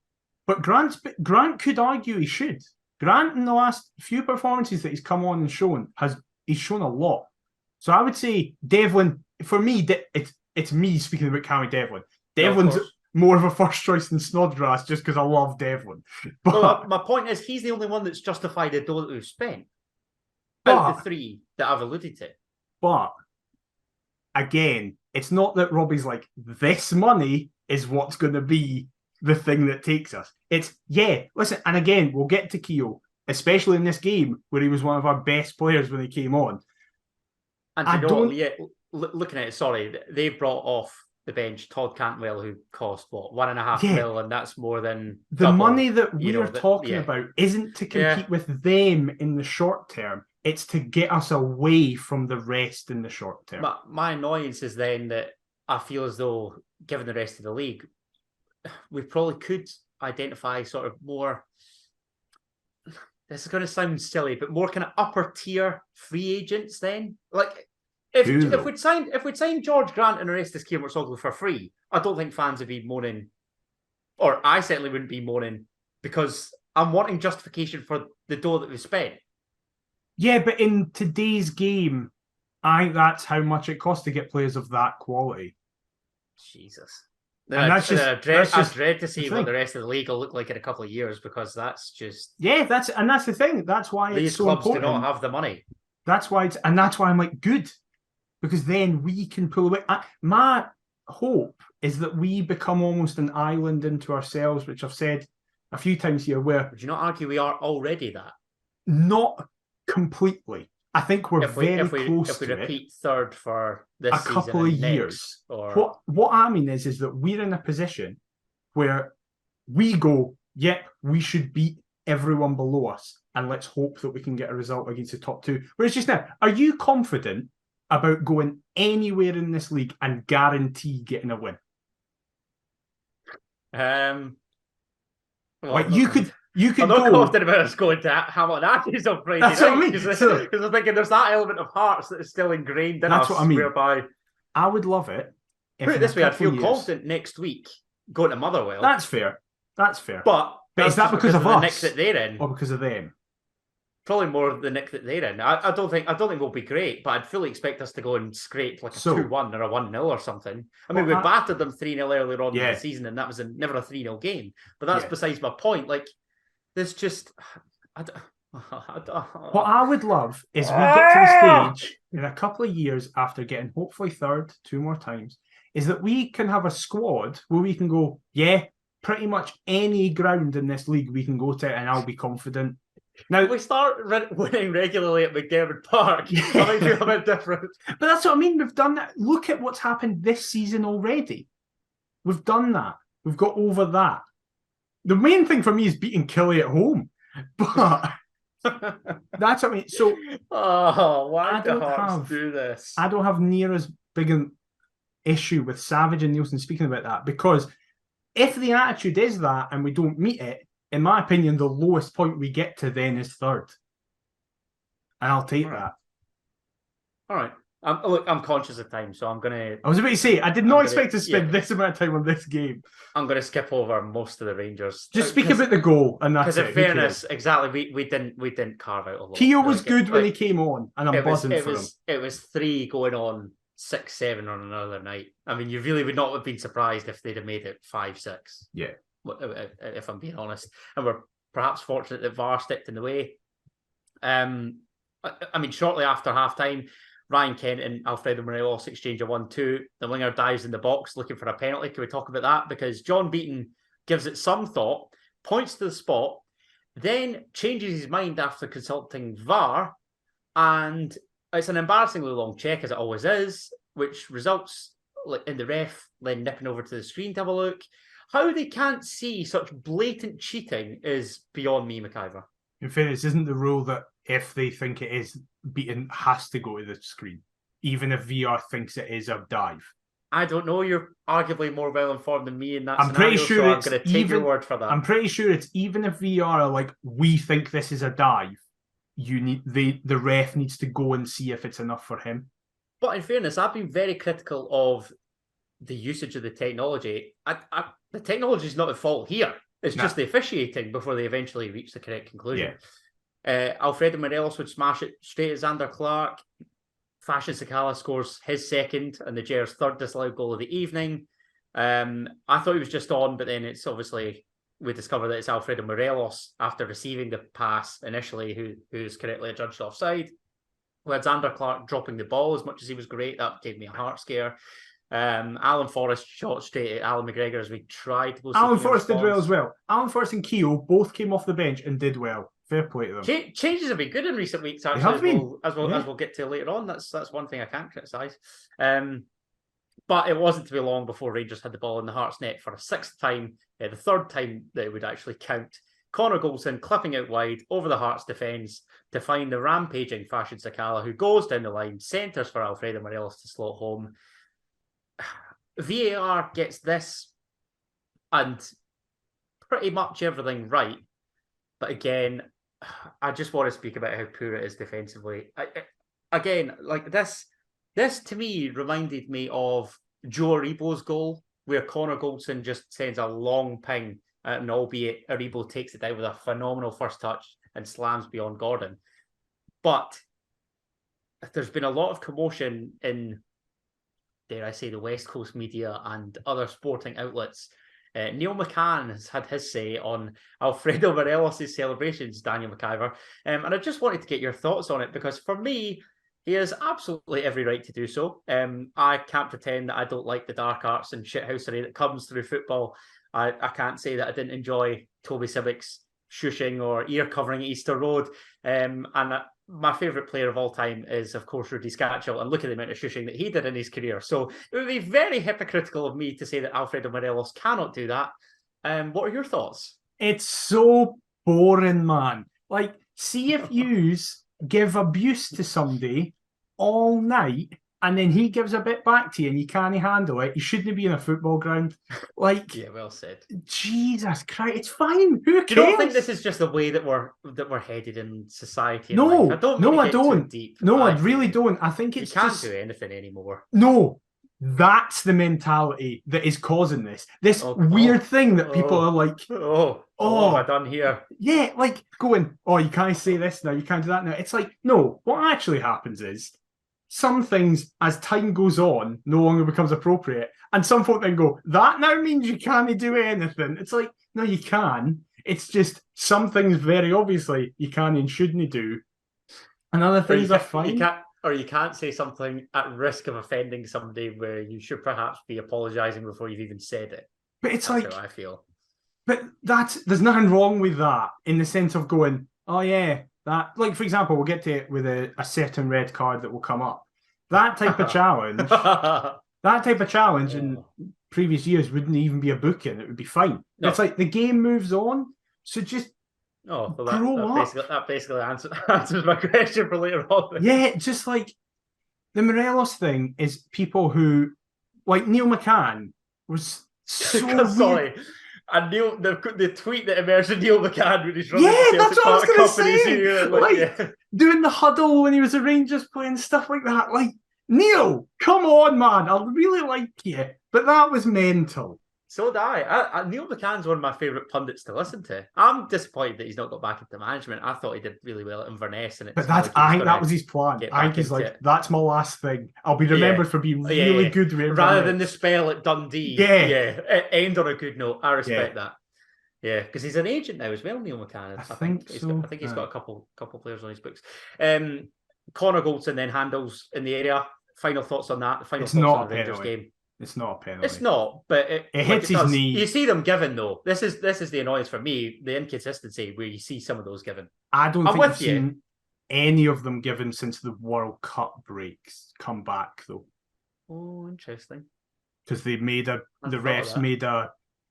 [SPEAKER 2] But Grant could argue he should. Grant, in the last few performances that he's come on and shown, he's shown a lot. So I would say Devlin, for me, it's me speaking about Cammy Devlin. Devlin's more of a first choice than Snodgrass just because I love Devlin. But
[SPEAKER 1] my point is, he's the only one that's justified the dough that we've spent. Out of the 3 that I've alluded to.
[SPEAKER 2] But again, it's not that Robbie's like, this money is what's going to be the thing that takes us. It's, listen, and again, we'll get to Keogh, especially in this game where he was one of our best players when he came on.
[SPEAKER 1] And looking at it, they brought off the bench Todd Cantwell, who cost, $1.5 million, and that's more than
[SPEAKER 2] the money that we're talking about isn't to compete with them in the short term. It's to get us away from the rest in the short term.
[SPEAKER 1] My annoyance is then that I feel as though, given the rest of the league, we probably could identify sort of more, this is going to sound silly, but more kind of upper tier free agents then. Like, if we'd signed George Grant and Orestes Kielmortsoglu for free, I don't think fans would be moaning, or I certainly wouldn't be moaning, because I'm wanting justification for the dough that we spent.
[SPEAKER 2] Yeah, but in today's game, I think that's how much it costs to get players of that quality.
[SPEAKER 1] Jesus.
[SPEAKER 2] I
[SPEAKER 1] dread to see what the rest of the league will look like in a couple of years, because that's just...
[SPEAKER 2] Yeah, that's the thing. That's why it's so important.
[SPEAKER 1] These clubs do not have the money.
[SPEAKER 2] That's why I'm like, good. Because then we can pull away. My hope is that we become almost an island into ourselves, which I've said a few times here, where...
[SPEAKER 1] Would you not argue we are already that?
[SPEAKER 2] Not completely. I think we're very close to it.
[SPEAKER 1] If we repeat third for this
[SPEAKER 2] a couple of years. What I mean is that we're in a position where we go, yep, we should beat everyone below us, and let's hope that we can get a result against the top two. Whereas just now, are you confident about going anywhere in this league and guarantee getting a win?
[SPEAKER 1] Well,
[SPEAKER 2] you could
[SPEAKER 1] I'm not
[SPEAKER 2] go.
[SPEAKER 1] confident about us going to Hamilton Accies on Friday
[SPEAKER 2] That's
[SPEAKER 1] night,
[SPEAKER 2] what I mean.
[SPEAKER 1] because
[SPEAKER 2] So,
[SPEAKER 1] I'm thinking there's that element of Hearts that is still ingrained in
[SPEAKER 2] that's
[SPEAKER 1] us,
[SPEAKER 2] what I mean.
[SPEAKER 1] whereby...
[SPEAKER 2] I would love it.
[SPEAKER 1] Put it this way, I'd feel confident next week going to Motherwell.
[SPEAKER 2] That's fair.
[SPEAKER 1] But
[SPEAKER 2] is that because of
[SPEAKER 1] the
[SPEAKER 2] us?
[SPEAKER 1] nick that they're in?
[SPEAKER 2] Or because of them?
[SPEAKER 1] Probably more of the nick that they're in. I don't think we'll be great, but I'd fully expect us to go and scrape like a 2-1 or a 1-0 or something. I mean, we battered them 3-0 earlier on in the season, and that was never a 3-0 game. But that's besides my point. Like, there's just...
[SPEAKER 2] What I would love is we get to the stage in a couple of years after getting hopefully third 2 more times, is that we can have a squad where we can go, pretty much any ground in this league we can go to, and I'll be confident. Now,
[SPEAKER 1] if we start winning regularly at McDermott Park, I might feel a bit different.
[SPEAKER 2] But that's what I mean. We've done that. Look at what's happened this season already. We've done that. We've got over that. The main thing for me is beating Killie at home. But that's what I mean. So,
[SPEAKER 1] why do Hearts do this?
[SPEAKER 2] I don't have near as big an issue with Savage and Nielsen speaking about that, because if the attitude is that and we don't meet it, in my opinion, the lowest point we get to then is third. And I'll take that.
[SPEAKER 1] All right. Look, I'm conscious of time, so I'm going to...
[SPEAKER 2] I was about to say, I did not expect to spend this amount of time on this game.
[SPEAKER 1] I'm going to skip over most of the Rangers.
[SPEAKER 2] Just speak about the goal, and that's it.
[SPEAKER 1] Because in fairness, exactly, we didn't carve out a lot.
[SPEAKER 2] Keogh was good when he came on, and I'm buzzing for him.
[SPEAKER 1] It was 3 going on 6-7 on another night. I mean, you really would not have been surprised if they'd have made it 5-6.
[SPEAKER 2] Yeah.
[SPEAKER 1] If I'm being honest. And we're perhaps fortunate that VAR stepped in the way. I mean, shortly after half-time, Ryan Kent and Alfredo Morelos exchange a 1-2. The winger dives in the box looking for a penalty. Can we talk about that? Because John Beaton gives it some thought, points to the spot, then changes his mind after consulting VAR, and it's an embarrassingly long check, as it always is, which results in the ref then nipping over to the screen to have a look. How they can't see such blatant cheating is beyond me, McIver.
[SPEAKER 2] In fairness, isn't the rule that if they think it is, Beaton has to go to the screen, even if VR thinks it is a dive?
[SPEAKER 1] I don't know. You're arguably more well informed than me in that.
[SPEAKER 2] I'm pretty sure
[SPEAKER 1] so I'm going to take your word for that.
[SPEAKER 2] I'm pretty sure it's even if VR are like, we think this is a dive, you need the ref needs to go and see if it's enough for him.
[SPEAKER 1] But in fairness, I've been very critical of the usage of the technology. The technology is not at fault here. It's just the officiating before they eventually reach the correct conclusion. Alfredo Morelos would smash it straight at Xander Clark. Fashion Sakala scores his second and the Jers' third disallowed goal of the evening. I thought he was just on, but then it's obviously, we discover that it's Alfredo Morelos after receiving the pass initially who's correctly adjudged offside. We had Xander Clark dropping the ball as much as he was great. That gave me a heart scare. Alan Forrest shot straight at Alan McGregor as we tried to go.
[SPEAKER 2] Alan Forrest did well as well. Alan Forrest and Keogh both came off the bench and did well. Fair play to them.
[SPEAKER 1] Changes have been good in recent weeks, actually, as we'll get to later on. That's one thing I can't criticise. But it wasn't to be long before Rangers had the ball in the Hearts' net for a 6th time, the 3rd time that it would actually count. Connor Goldson clipping out wide over the Hearts' defence to find the rampaging Fashion Sakala, who goes down the line, centres for Alfredo Morelos to slot home. VAR gets this and pretty much everything right. But again, I just want to speak about how poor it is defensively. This to me reminded me of Joe Aribo's goal, where Connor Goldson just sends a long ping, and albeit Aribo takes it down with a phenomenal first touch and slams beyond Gordon. But there's been a lot of commotion in, dare I say, the West Coast media and other sporting outlets. Neil McCann has had his say on Alfredo Morelos' celebrations, Daniel McIver. And I just wanted to get your thoughts on it, because for me, he has absolutely every right to do so. I can't pretend that I don't like the dark arts and shithousery that comes through football. I can't say that I didn't enjoy Toby Sibbick's shushing or ear covering at Easter Road. My favourite player of all time is, of course, Rudy Scatchell, and look at the amount of shushing that he did in his career. So it would be very hypocritical of me to say that Alfredo Morelos cannot do that. What are your thoughts?
[SPEAKER 2] It's so boring, man. Like, see if yous give abuse to somebody all night and then he gives a bit back to you and you can't handle it, you shouldn't be in a football ground. Like,
[SPEAKER 1] Yeah, well said.
[SPEAKER 2] Jesus Christ, it's fine. Who cares?
[SPEAKER 1] Do you not think this is just the way that we're headed in society and
[SPEAKER 2] No,
[SPEAKER 1] life? I don't mean
[SPEAKER 2] no,
[SPEAKER 1] to
[SPEAKER 2] I
[SPEAKER 1] get
[SPEAKER 2] don't.
[SPEAKER 1] too deep.
[SPEAKER 2] No, I
[SPEAKER 1] I
[SPEAKER 2] really
[SPEAKER 1] do.
[SPEAKER 2] don't. I think
[SPEAKER 1] You
[SPEAKER 2] it's
[SPEAKER 1] can't
[SPEAKER 2] just
[SPEAKER 1] do anything anymore.
[SPEAKER 2] no. That's the mentality that is causing this. This weird thing that people are like,
[SPEAKER 1] what have I done here?
[SPEAKER 2] Yeah, like going, oh, you can't say this now, you can't do that now. It's like, no, what actually happens is some things, as time goes on, no longer becomes appropriate. And some folk then go, that now means you can't do anything. It's like, no, you can. It's just some things very obviously you can and shouldn't do. And other things are fine.
[SPEAKER 1] You can't say something at risk of offending somebody where you should perhaps be apologising before you've even said it.
[SPEAKER 2] But it's
[SPEAKER 1] That's
[SPEAKER 2] like,
[SPEAKER 1] how I feel.
[SPEAKER 2] But there's nothing wrong with that in the sense of going, oh yeah, that, like, for example, we'll get to it with a certain red card that will come up. That type of challenge in previous years wouldn't even be a booking. It would be fine. No. It's like the game moves on, so just grow up.
[SPEAKER 1] That basically answers my question for later on.
[SPEAKER 2] Yeah, just like the Morelos thing is people who, like Neil McCann, was so
[SPEAKER 1] sorry. And the tweet that emerged in Neil McCann when he's running
[SPEAKER 2] the that's what I was going to say.
[SPEAKER 1] Like,
[SPEAKER 2] doing the huddle when he was a Rangers player and stuff like that. Like, Neil, come on, man. I really like you. But that was mental.
[SPEAKER 1] So did I. Neil McCann's one of my favourite pundits to listen to. I'm disappointed that he's not got back into management. I thought he did really well at Inverness.
[SPEAKER 2] But I think that was his plan. I think he's like, that's my last thing. I'll be remembered for being really good with
[SPEAKER 1] rather than the spell at Dundee. Yeah. End on a good note. I respect that. Yeah, because he's an agent now as well, Neil McCann. I think so. I think he's got a couple players on his books. Connor Goldson then handles in the area. Final thoughts on that. Final thoughts on the Rangers game.
[SPEAKER 2] It's not a penalty.
[SPEAKER 1] It's not, but it
[SPEAKER 2] hits his knee.
[SPEAKER 1] You see them given though. This is the annoyance for me, the inconsistency where you see some of those given.
[SPEAKER 2] I don't think I've seen any of them given since the World Cup breaks come back though.
[SPEAKER 1] Oh, interesting.
[SPEAKER 2] Because the refs made a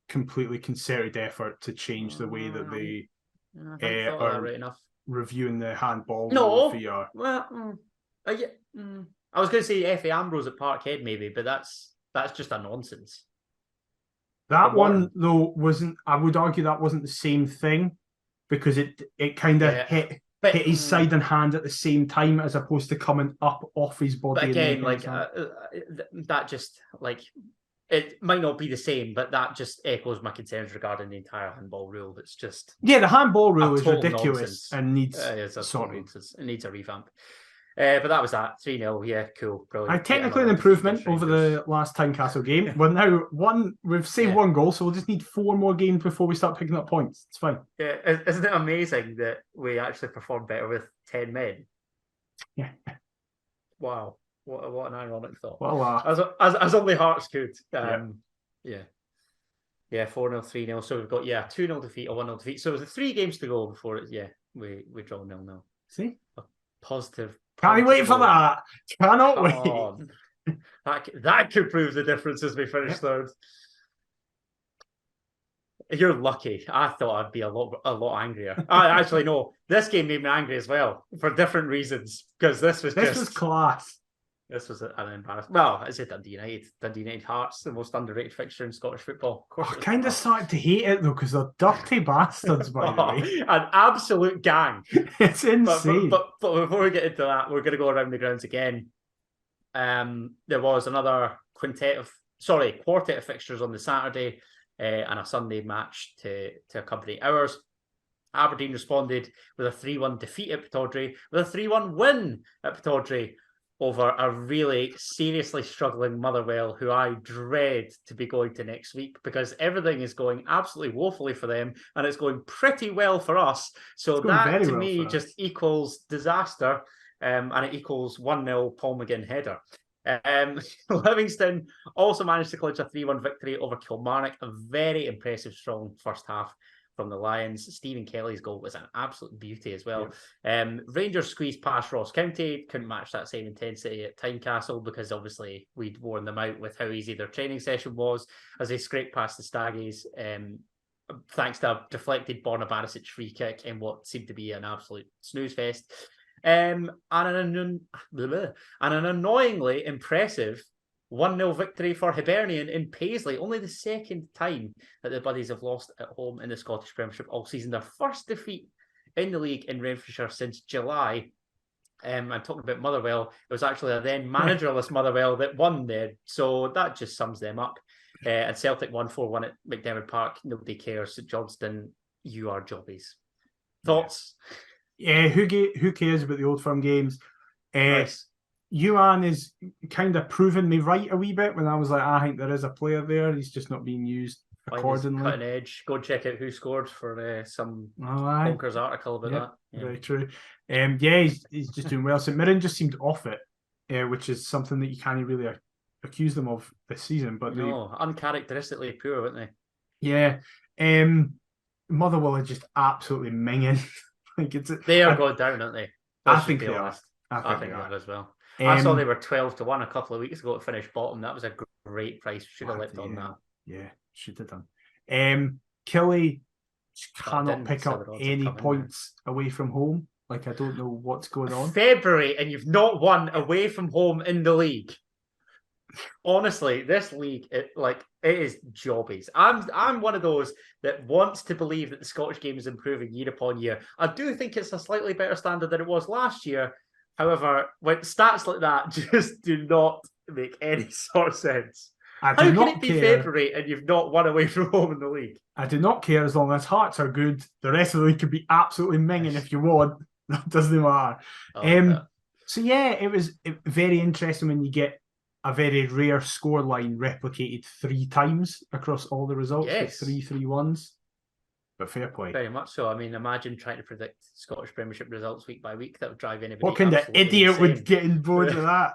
[SPEAKER 2] completely concerted effort to change the way that they are
[SPEAKER 1] right enough.
[SPEAKER 2] Reviewing the handball.
[SPEAKER 1] No, VR. Well, I was going to say Effie Ambrose at Parkhead maybe, but that's just a nonsense.
[SPEAKER 2] That one though wasn't. I would argue that wasn't the same thing because it kind of hit his side and hand at the same time as opposed to coming up off his body.
[SPEAKER 1] But again, that just like it might not be the same, but that just echoes my concerns regarding the entire handball rule. That's just
[SPEAKER 2] the handball rule is ridiculous
[SPEAKER 1] nonsense.
[SPEAKER 2] And needs
[SPEAKER 1] sorted. It needs a revamp. But that was that 3-0. Yeah, cool, brilliant.
[SPEAKER 2] Technically an improvement over the last Tynecastle game. Well, now we've saved one goal, so we'll just need 4 more games before we start picking up points. It's fine.
[SPEAKER 1] Yeah, isn't it amazing that we actually performed better with 10 men?
[SPEAKER 2] Yeah.
[SPEAKER 1] Wow, what an ironic thought.
[SPEAKER 2] Well,
[SPEAKER 1] as only Hearts could. Yeah, 4-0, 3-0. So we've got 2-0 defeat, a 1-0 defeat. So there's 3 games to go before we draw 0-0.
[SPEAKER 2] See,
[SPEAKER 1] positive.
[SPEAKER 2] Can't wait for that. Cannot wait.
[SPEAKER 1] That could prove the difference as we finish third. You're lucky. I thought I'd be a lot angrier. Actually, no. This game made me angry as well for different reasons. Because this was
[SPEAKER 2] class.
[SPEAKER 1] This was an embarrassment. Well, is it Dundee United Hearts, the most underrated fixture in Scottish football. Of course,
[SPEAKER 2] I kind of started to hate it though because they're dirty bastards, by the way.
[SPEAKER 1] An absolute gang.
[SPEAKER 2] It's insane.
[SPEAKER 1] But before we get into that, we're going to go around the grounds again. There was another quartet of fixtures on the Saturday and a Sunday match to accompany ours. Aberdeen responded with a 3-1 defeat at Pittodrie, with a 3-1 win at Pittodrie over a really seriously struggling Motherwell, who I dread to be going to next week because everything is going absolutely woefully for them and it's going pretty well for us. So that to me just equals disaster and it equals 1-0 Paul McGinn header. Livingston also managed to clinch a 3-1 victory over Kilmarnock, a very impressive, strong first half from the Lions. Stephen Kelly's goal was an absolute beauty as well. Yeah. Rangers squeezed past Ross County, couldn't match that same intensity at Tynecastle because obviously we'd worn them out with how easy their training session was as they scraped past the Staggies. thanks to a deflected Borna Barisic free kick in what seemed to be an absolute snooze fest. And an annoyingly impressive 1-0 victory for Hibernian in Paisley. Only the second time that the Buddies have lost at home in the Scottish Premiership all season. Their first defeat in the league in Renfrewshire since July. I'm talking about Motherwell. It was actually a then managerless Motherwell that won there. So that just sums them up. And Celtic won 4-1 at McDiarmid Park. Nobody cares. St Johnstone, you are jobbies. Thoughts?
[SPEAKER 2] Yeah, who cares about the Old Firm games?
[SPEAKER 1] Nice.
[SPEAKER 2] Yuan is kind of proving me right a wee bit when I was like, I think there is a player there. He's just not being used accordingly.
[SPEAKER 1] Cutting edge. Go check out who scored for some bonkers article about that.
[SPEAKER 2] Yeah. Very true. He's just doing well. St Mirren just seemed off it, which is something that you can't really accuse them of this season. But
[SPEAKER 1] uncharacteristically poor, weren't they?
[SPEAKER 2] Yeah. Motherwell are just absolutely minging.
[SPEAKER 1] They are going down, aren't they?
[SPEAKER 2] I think they are.
[SPEAKER 1] I think they are as well. I saw they were 12-1 a couple of weeks ago to finish bottom. That was a great price. Should have left on that.
[SPEAKER 2] Yeah, should have done. Killy cannot pick up any points away from home. Like, I don't know what's going on.
[SPEAKER 1] February, and you've not won away from home in the league. Honestly, this league, it is jobbies. I'm one of those that wants to believe that the Scottish game is improving year upon year. I do think it's a slightly better standard than it was last year. However, when stats like that just do not make any sort of sense. How can it be February and you've not won away from home in the league?
[SPEAKER 2] I do not care as long as Hearts are good. The rest of the league could be absolutely minging if you want. That doesn't matter. So yeah, it was very interesting when you get a very rare scoreline replicated 3 times across all the results.
[SPEAKER 1] Yes.
[SPEAKER 2] 3-3-1s. But fair play.
[SPEAKER 1] Very much so. I mean, imagine trying to predict Scottish Premiership results week by week. That would drive anybody.
[SPEAKER 2] What kind of idiot
[SPEAKER 1] insane.
[SPEAKER 2] would get in board with that?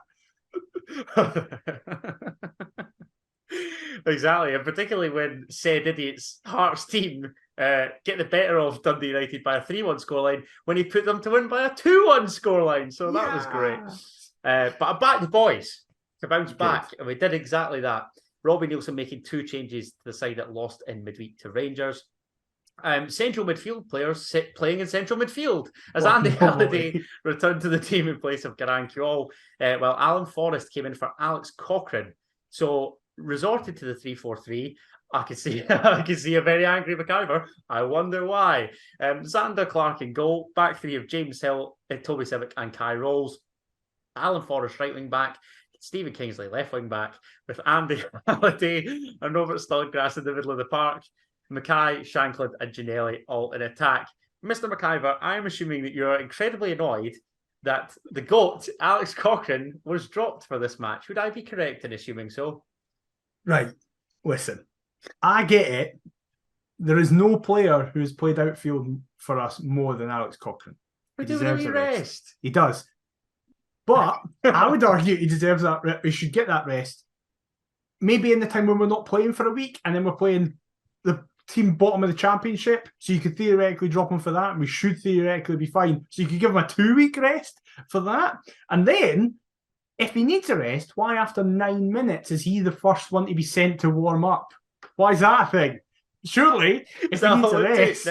[SPEAKER 1] Exactly, and particularly when said idiot's Hearts team get the better of Dundee United by a 3-1 scoreline when he put them to win by a 2-1 scoreline. So that was great. But I backed the boys to bounce back, and we did exactly that. Robbie Nielsen making 2 changes to the side that lost in midweek to Rangers. Central midfield players playing in central midfield as Andy Halliday returned to the team in place of Garang Kuol, while Alan Forrest came in for Alex Cochrane. So resorted to the 3-4-3. I can see a very angry McIver. I wonder why. Xander Clark in goal. Back 3 of James Hill, Toby Civic and Kai Rolls. Alan Forrest right wing back. Stephen Kingsley left wing back with Andy Halliday and Robert Snodgrass in the middle of the park. Mackay, Shankland and Ginnelly all in attack. Mr. McIver, I am assuming that you're incredibly annoyed that the GOAT, Alex Cochrane, was dropped for this match. Would I be correct in assuming so?
[SPEAKER 2] Right. Listen, I get it. There is no player who has played outfield for us more than Alex Cochrane.
[SPEAKER 1] He deserves a rest.
[SPEAKER 2] He does. But I would argue he deserves that rest. He should get that rest. Maybe in the time when we're not playing for a week and then we're playing the team bottom of the championship, so you could theoretically drop him for that, and we should theoretically be fine. So you could give him a 2-week rest for that. And then, if he needs a rest, why after 9 minutes is he the first one to be sent to warm up? Why is that a thing? Surely, if he needs a rest,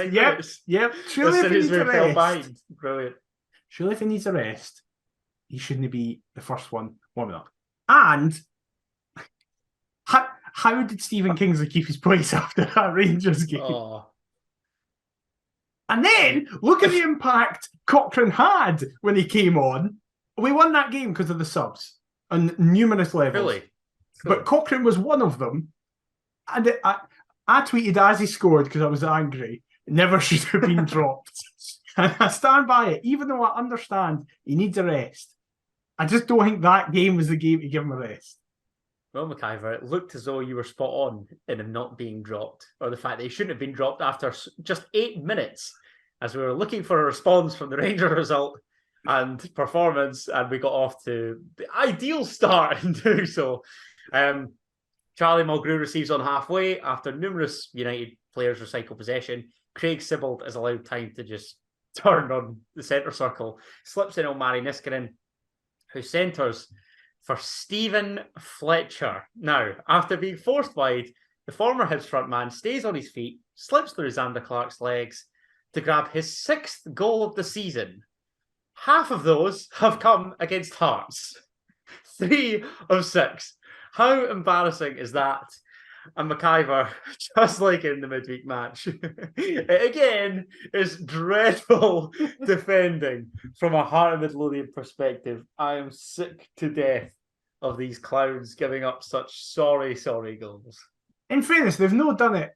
[SPEAKER 2] yep. Surely if he needs a rest,
[SPEAKER 1] brilliant.
[SPEAKER 2] Surely if he needs a rest, he shouldn't be the first one warming up. And how did Stephen Kingsley keep his place after that Rangers game?
[SPEAKER 1] Oh.
[SPEAKER 2] And then, look at the impact Cochrane had when he came on. We won that game because of the subs on numerous levels.
[SPEAKER 1] Really?
[SPEAKER 2] But Cochrane was one of them. And I tweeted as he scored because I was angry. It never should have been dropped. And I stand by it, even though I understand he needs a rest. I just don't think that game was the game to give him a rest.
[SPEAKER 1] Well, McIver, it looked as though you were spot on in him not being dropped, or the fact that he shouldn't have been dropped after just 8 minutes, as we were looking for a response from the Rangers result and performance, and we got off to the ideal start in doing so. Charlie Mulgrew receives on halfway after numerous United players recycle possession. Craig Sibbald is allowed time to just turn on the centre circle, slips in Omari Niskanen, who centres for Stephen Fletcher. Now, after being forced wide, the former Hibs front man stays on his feet, slips through Xander Clark's legs to grab his 6th goal of the season. Half of those have come against Hearts. 3 of 6. How embarrassing is that? And McIver, just like in the midweek match, again is dreadful defending from a Heart of Midlothian perspective. I am sick to death of these clowns giving up such sorry goals.
[SPEAKER 2] In fairness, they've not done it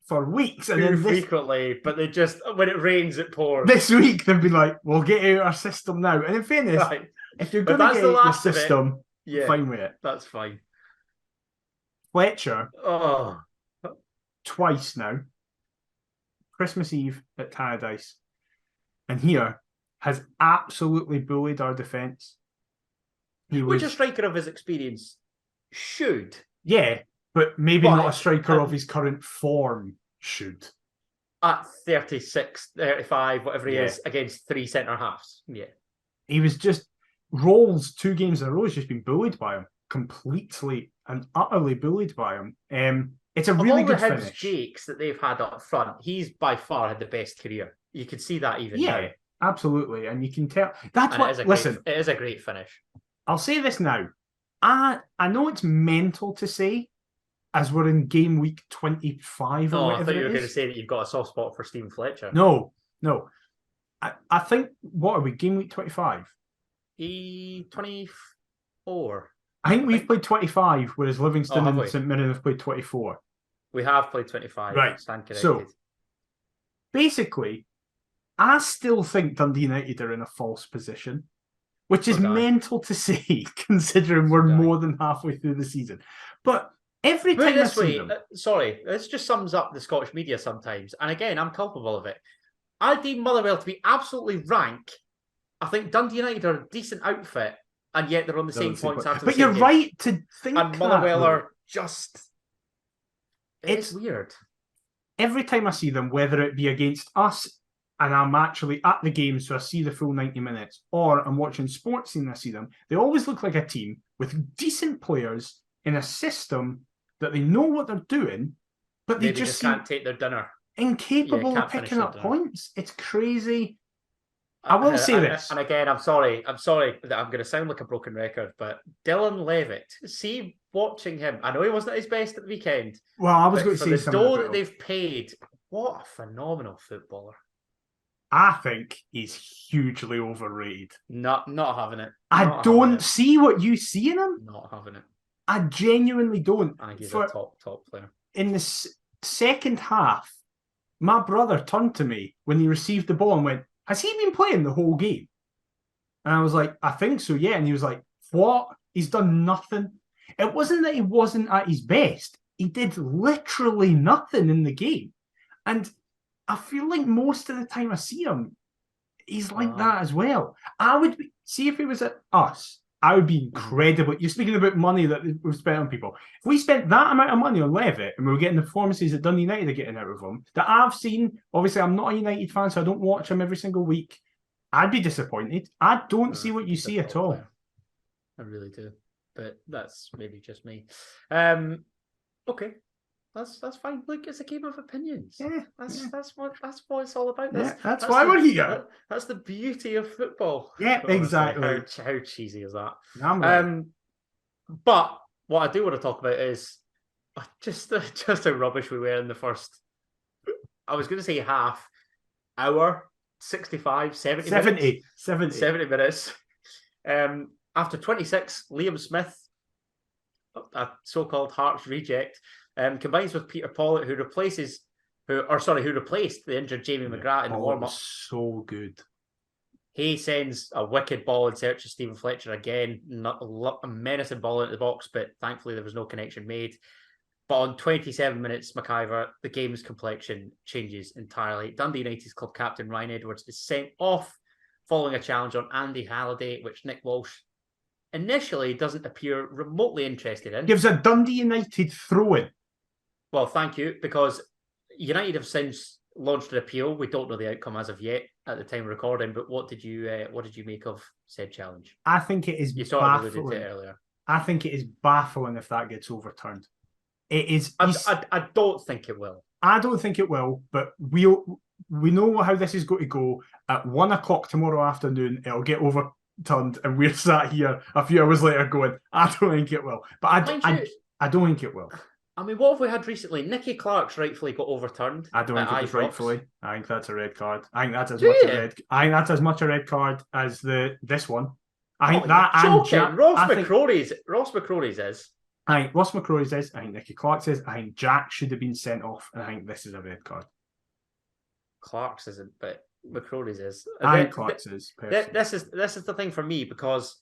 [SPEAKER 2] for weeks. And
[SPEAKER 1] Too
[SPEAKER 2] then
[SPEAKER 1] frequently, but they just, when it rains, it pours.
[SPEAKER 2] This week, they'll be like, we'll get out our system now. And in fairness,
[SPEAKER 1] Right.
[SPEAKER 2] if you're going to get out the system, fine with it.
[SPEAKER 1] That's fine.
[SPEAKER 2] Fletcher,
[SPEAKER 1] Oh,
[SPEAKER 2] twice now, Christmas Eve at Tannadice, and here has absolutely bullied our defence.
[SPEAKER 1] Which a striker of his experience should.
[SPEAKER 2] Yeah, but maybe not a striker of his current form should.
[SPEAKER 1] At 36, 35, whatever he is, against 3 centre-halves. Yeah.
[SPEAKER 2] He was just, Rolls 2 games in a row has just been bullied by him. Completely and utterly bullied by him. It's a really good finish. Of all the Hibs
[SPEAKER 1] Jakes that they've had up front, he's by far had the best career. You can see that even now.
[SPEAKER 2] Absolutely. And you can tell. That's what, listen.
[SPEAKER 1] It is a great finish.
[SPEAKER 2] I'll say this now. I know it's mental to say, as we're in game week 25 or whatever.
[SPEAKER 1] I thought you were going to say that you've got a soft spot for Stephen Fletcher.
[SPEAKER 2] No. I think, what are we, game week 25?
[SPEAKER 1] 24.
[SPEAKER 2] I think we've played 25, whereas Livingston and St Mirren have played 24.
[SPEAKER 1] We have played 25.
[SPEAKER 2] Right.
[SPEAKER 1] Stand corrected.
[SPEAKER 2] So, basically, I still think Dundee United are in a false position, which is mental to say, considering we're more than halfway through the season. But every time I see them...
[SPEAKER 1] sorry, this just sums up the Scottish media sometimes. And again, I'm culpable of it. I deem Motherwell to be absolutely rank. I think Dundee United are a decent outfit, and yet they're on the same points after the
[SPEAKER 2] But you're right to think
[SPEAKER 1] and Motherwell are just... It's weird.
[SPEAKER 2] Every time I see them, whether it be against us, and I'm actually at the game, so I see the full 90 minutes, or I'm watching sports and I see them, they always look like a team with decent players in a system that they know what they're doing, but they just
[SPEAKER 1] can't take their dinner.
[SPEAKER 2] Incapable of picking up points. It's crazy. I will say this.
[SPEAKER 1] And again, I'm sorry that I'm going to sound like a broken record, but Dylan Levitt, see, watching him, I know he wasn't at his best at the weekend.
[SPEAKER 2] Well, I was going to say something.
[SPEAKER 1] For the dough that they've paid, what a phenomenal footballer.
[SPEAKER 2] I think he's hugely overrated.
[SPEAKER 1] Not having it.
[SPEAKER 2] I don't see what you see in him.
[SPEAKER 1] Not having it.
[SPEAKER 2] I genuinely don't.
[SPEAKER 1] I think he's a top player.
[SPEAKER 2] In the second half, my brother turned to me when he received the ball and went, "Has he been playing the whole game?" And I was like, "I think so, yeah." And he was like, "What? He's done nothing." It wasn't that he wasn't at his best. He did literally nothing in the game. And I feel like most of the time I see him, he's like that as well. I would see if he was at us, I would be incredible. You're speaking about money that we've spent on people. If we spent that amount of money on Levitt and we were getting the performances that Dundee United are getting out of him, that I've seen, obviously I'm not a United fan, so I don't watch him every single week, I'd be disappointed. I don't see what you see at all.
[SPEAKER 1] I really do. But that's maybe just me. Okay. That's fine. Look, it's a game of opinions.
[SPEAKER 2] Yeah,
[SPEAKER 1] that's what it's all about.
[SPEAKER 2] That's why we're here.
[SPEAKER 1] That's the beauty of football.
[SPEAKER 2] Yeah, exactly.
[SPEAKER 1] How cheesy is that?
[SPEAKER 2] Right.
[SPEAKER 1] But what I do want to talk about is just how rubbish we were in the first. I was going to say half hour, 65, 70 minutes. After 26, Liam Smith, a so-called Hearts reject, combines with Peter Pollitt, who replaced the injured Jamie McGrath in the warm-up.
[SPEAKER 2] So good. He
[SPEAKER 1] sends a wicked ball in search of Stephen Fletcher again. Not a menacing ball into the box, but thankfully there was no connection made. But on 27 minutes, McIver, the game's complexion changes entirely. Dundee United's club captain Ryan Edwards is sent off following a challenge on Andy Halliday, which Nick Walsh initially doesn't appear remotely interested in.
[SPEAKER 2] Gives a Dundee United throw-in.
[SPEAKER 1] Well, thank you, because United have since launched an appeal. We don't know the outcome as of yet at the time of recording, but what did you make of said challenge?
[SPEAKER 2] I think it is
[SPEAKER 1] You sort of alluded to it earlier.
[SPEAKER 2] I think it is baffling if that gets overturned. It is.
[SPEAKER 1] I don't think it will.
[SPEAKER 2] I don't think it will, but we know how this is going to go. At 1:00 tomorrow afternoon, it'll get overturned, and we're sat here a few hours later going, I don't think it will. But I don't think it will.
[SPEAKER 1] I mean, what have we had recently? Nicky Clark's rightfully got overturned.
[SPEAKER 2] I don't think it was
[SPEAKER 1] Ibrox.
[SPEAKER 2] Rightfully. I think that's a red card. I think that's as much a red. I think that's as much a red card as this one. I think that and Jack,
[SPEAKER 1] Ross McCrory's is.
[SPEAKER 2] I think Ross McCrory's is. I think Nicky Clark's is. I think Jack should have been sent off, and I think this is a red card.
[SPEAKER 1] Clark's isn't, but McCrory's is.
[SPEAKER 2] I think Clark's is.
[SPEAKER 1] This is the thing for me, because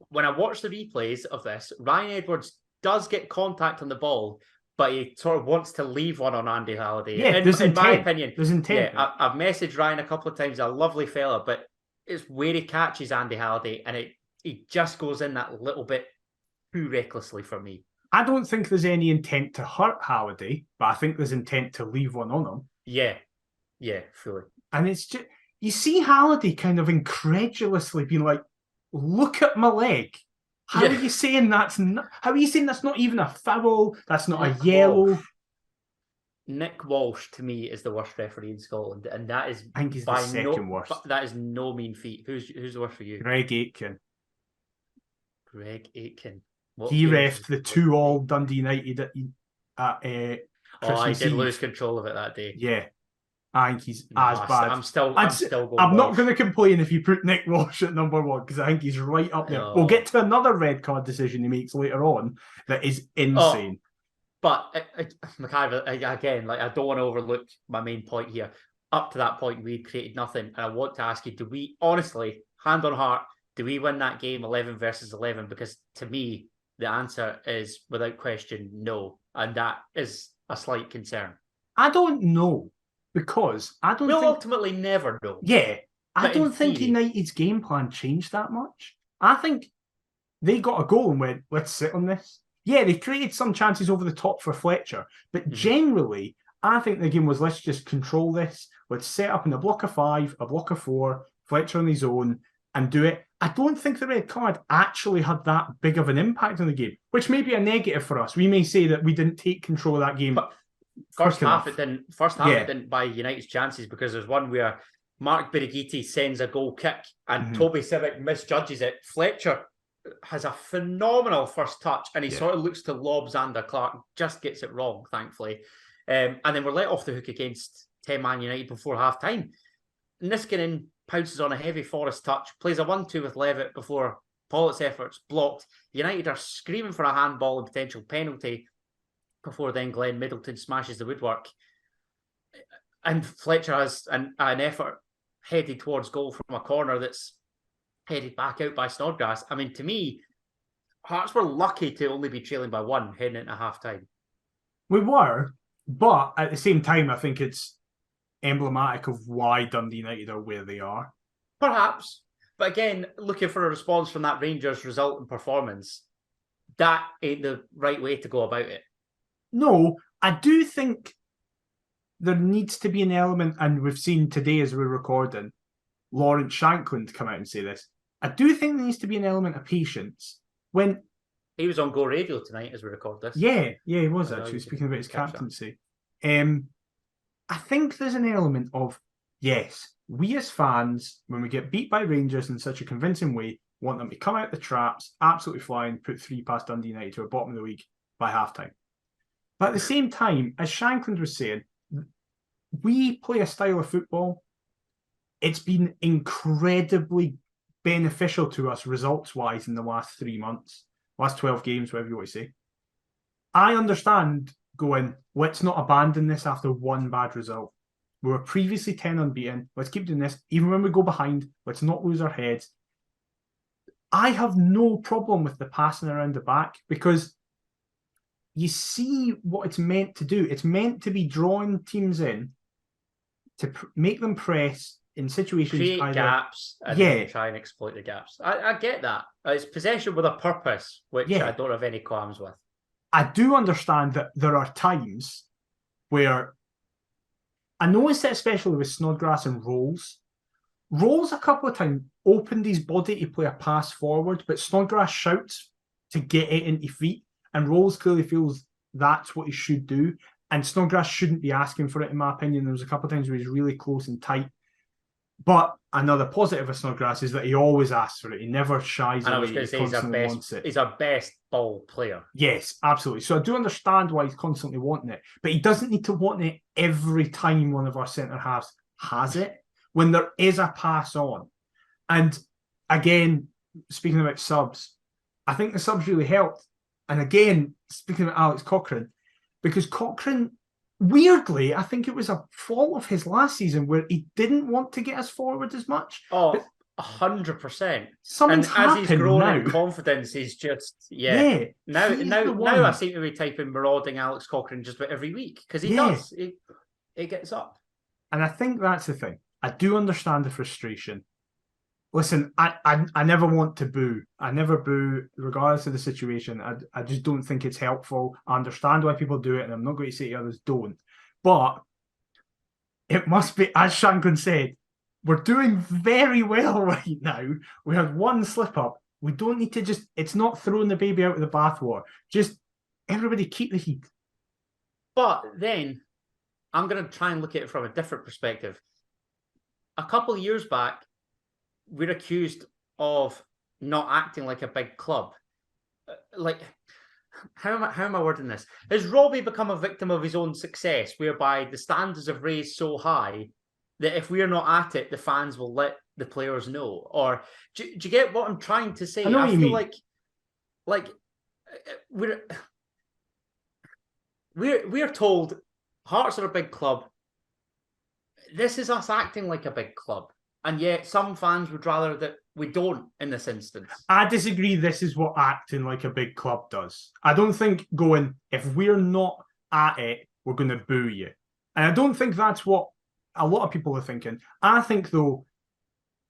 [SPEAKER 1] when I watch the replays of this, Ryan Edwards does get contact on the ball, but he sort of wants to leave one on Andy Halliday.
[SPEAKER 2] Yeah,
[SPEAKER 1] in my opinion,
[SPEAKER 2] there's intent.
[SPEAKER 1] Yeah, I've messaged Ryan a couple of times. A lovely fella, but it's where he catches Andy Halliday, and he just goes in that little bit too recklessly for me.
[SPEAKER 2] I don't think there's any intent to hurt Halliday, but I think there's intent to leave one on him.
[SPEAKER 1] Yeah, fully.
[SPEAKER 2] And it's just, you see Halliday kind of incredulously being like, "Look at my leg." How are you saying that's not? How are you saying that's not even a foul? That's not a yellow.
[SPEAKER 1] Nick Walsh to me is the worst referee in Scotland, and that is
[SPEAKER 2] I think he's the second worst.
[SPEAKER 1] That is no mean feat. Who's the worst for you?
[SPEAKER 2] Greg Aitken. He refed the 2-2 Dundee United at
[SPEAKER 1] I did lose control of it that day.
[SPEAKER 2] Yeah. I think he's as bad.
[SPEAKER 1] I'm still going.
[SPEAKER 2] I'm not going to complain if you put Nick Walsh at number one, because I think he's right up there. We'll get to another red card decision he makes later on that is insane.
[SPEAKER 1] But McIver, again, like, I don't want to overlook my main point here. Up to that point, we created nothing, and I want to ask you: do we honestly, hand on heart, do we win that game 11 versus 11? Because to me, the answer is without question no, and that is a slight concern.
[SPEAKER 2] I don't know. Because I don't
[SPEAKER 1] We'll ultimately never know.
[SPEAKER 2] Yeah. I don't think United's game plan changed that much. I think they got a goal and went, let's sit on this. Yeah, they created some chances over the top for Fletcher. But generally, I think the game was, let's just control this. Let's set up in a block of 5, a block of 4, Fletcher on his own, and do it. I don't think the red card actually had that big of an impact on the game, which may be a negative for us. We may say that we didn't take control of that game. But
[SPEAKER 1] First half it didn't buy United's chances, because there's one where Mark Birighitti sends a goal kick and Toby Civic misjudges it. Fletcher has a phenomenal first touch, and he sort of looks to lob Xander Clark, just gets it wrong, thankfully. And then we're let off the hook against 10-man United before half-time. Niskanen pounces on a heavy Forrest touch, plays a 1-2 with Levitt before Pollitt's efforts blocked. United are screaming for a handball and potential penalty, before then Glenn Middleton smashes the woodwork. And Fletcher has an effort headed towards goal from a corner that's headed back out by Snodgrass. I mean, to me, Hearts were lucky to only be trailing by 1 heading into half-time.
[SPEAKER 2] We were, but at the same time, I think it's emblematic of why Dundee United are where they are.
[SPEAKER 1] Perhaps. But again, looking for a response from that Rangers result and performance, that ain't the right way to go about it.
[SPEAKER 2] No, I do think there needs to be an element, and we've seen today as we're recording, Lawrence Shankland come out and say this. I do think there needs to be an element of patience. When
[SPEAKER 1] he was on Go Radio tonight as we record this.
[SPEAKER 2] Yeah, he was actually speaking about his captaincy. I think there's an element of, yes, we as fans, when we get beat by Rangers in such a convincing way, want them to come out the traps, absolutely flying, put 3 past Dundee United to a bottom of the league by half-time. But at the same time, as Shankland was saying, we play a style of football. It's been incredibly beneficial to us results-wise in the last 3 months, last 12 games, whatever you want to say. I understand going, let's not abandon this after 1 bad result. We were previously 10 unbeaten. Let's keep doing this. Even when we go behind, let's not lose our heads. I have no problem with the passing around the back, because you see what it's meant to do. It's meant to be drawing teams in to make them press in situations.
[SPEAKER 1] Create gaps and then try and exploit the gaps. I get that. It's possession with a purpose, which I don't have any qualms with.
[SPEAKER 2] I do understand that there are times where, I noticed it especially with Snodgrass and Rolls. Rolls a couple of times opened his body to play a pass forward, but Snodgrass shouts to get it into feet. And Rolls clearly feels that's what he should do. And Snodgrass shouldn't be asking for it, in my opinion. There was a couple of times where he's really close and tight. But another positive of Snodgrass is that he always asks for it. He never shies
[SPEAKER 1] And I was
[SPEAKER 2] away.
[SPEAKER 1] going to say he's our best ball player.
[SPEAKER 2] Yes, absolutely. So I do understand why he's constantly wanting it, but he doesn't need to want it every time one of our centre halves has it. When there is a pass on, and again, speaking about subs, I think the subs really helped. And again, speaking about Alex Cochrane, because Cochrane, weirdly, I think it was a fault of his last season where he didn't want to get us forward as much.
[SPEAKER 1] Oh, 100%.
[SPEAKER 2] Something's happened
[SPEAKER 1] as he's grown
[SPEAKER 2] now.
[SPEAKER 1] in confidence, he's just Now I seem to be typing marauding Alex Cochrane just about every week because he does. He gets up.
[SPEAKER 2] And I think that's the thing. I do understand the frustration. Listen, I never want to boo. I never boo, regardless of the situation. I just don't think it's helpful. I understand why people do it, and I'm not going to say others don't. But it must be, as Shanklin said, we're doing very well right now. We had one slip up. We don't need to just, it's not throwing the baby out of the bathwater. Just everybody keep the heat.
[SPEAKER 1] But then I'm going to try and look at it from a different perspective. A couple of years back, we're accused of not acting like a big club. Like, how am I wording this? Has Robbie become a victim of his own success, whereby the standards have raised so high that if we're not at it, the fans will let the players know? Or do you get what I'm trying to say?
[SPEAKER 2] I feel
[SPEAKER 1] like we're told Hearts are a big club. This is us acting like a big club. And yet some fans would rather that we don't in this instance.
[SPEAKER 2] I disagree. This is what acting like a big club does. I don't think going, if we're not at it, we're going to boo you. And I don't think that's what a lot of people are thinking. I think, though,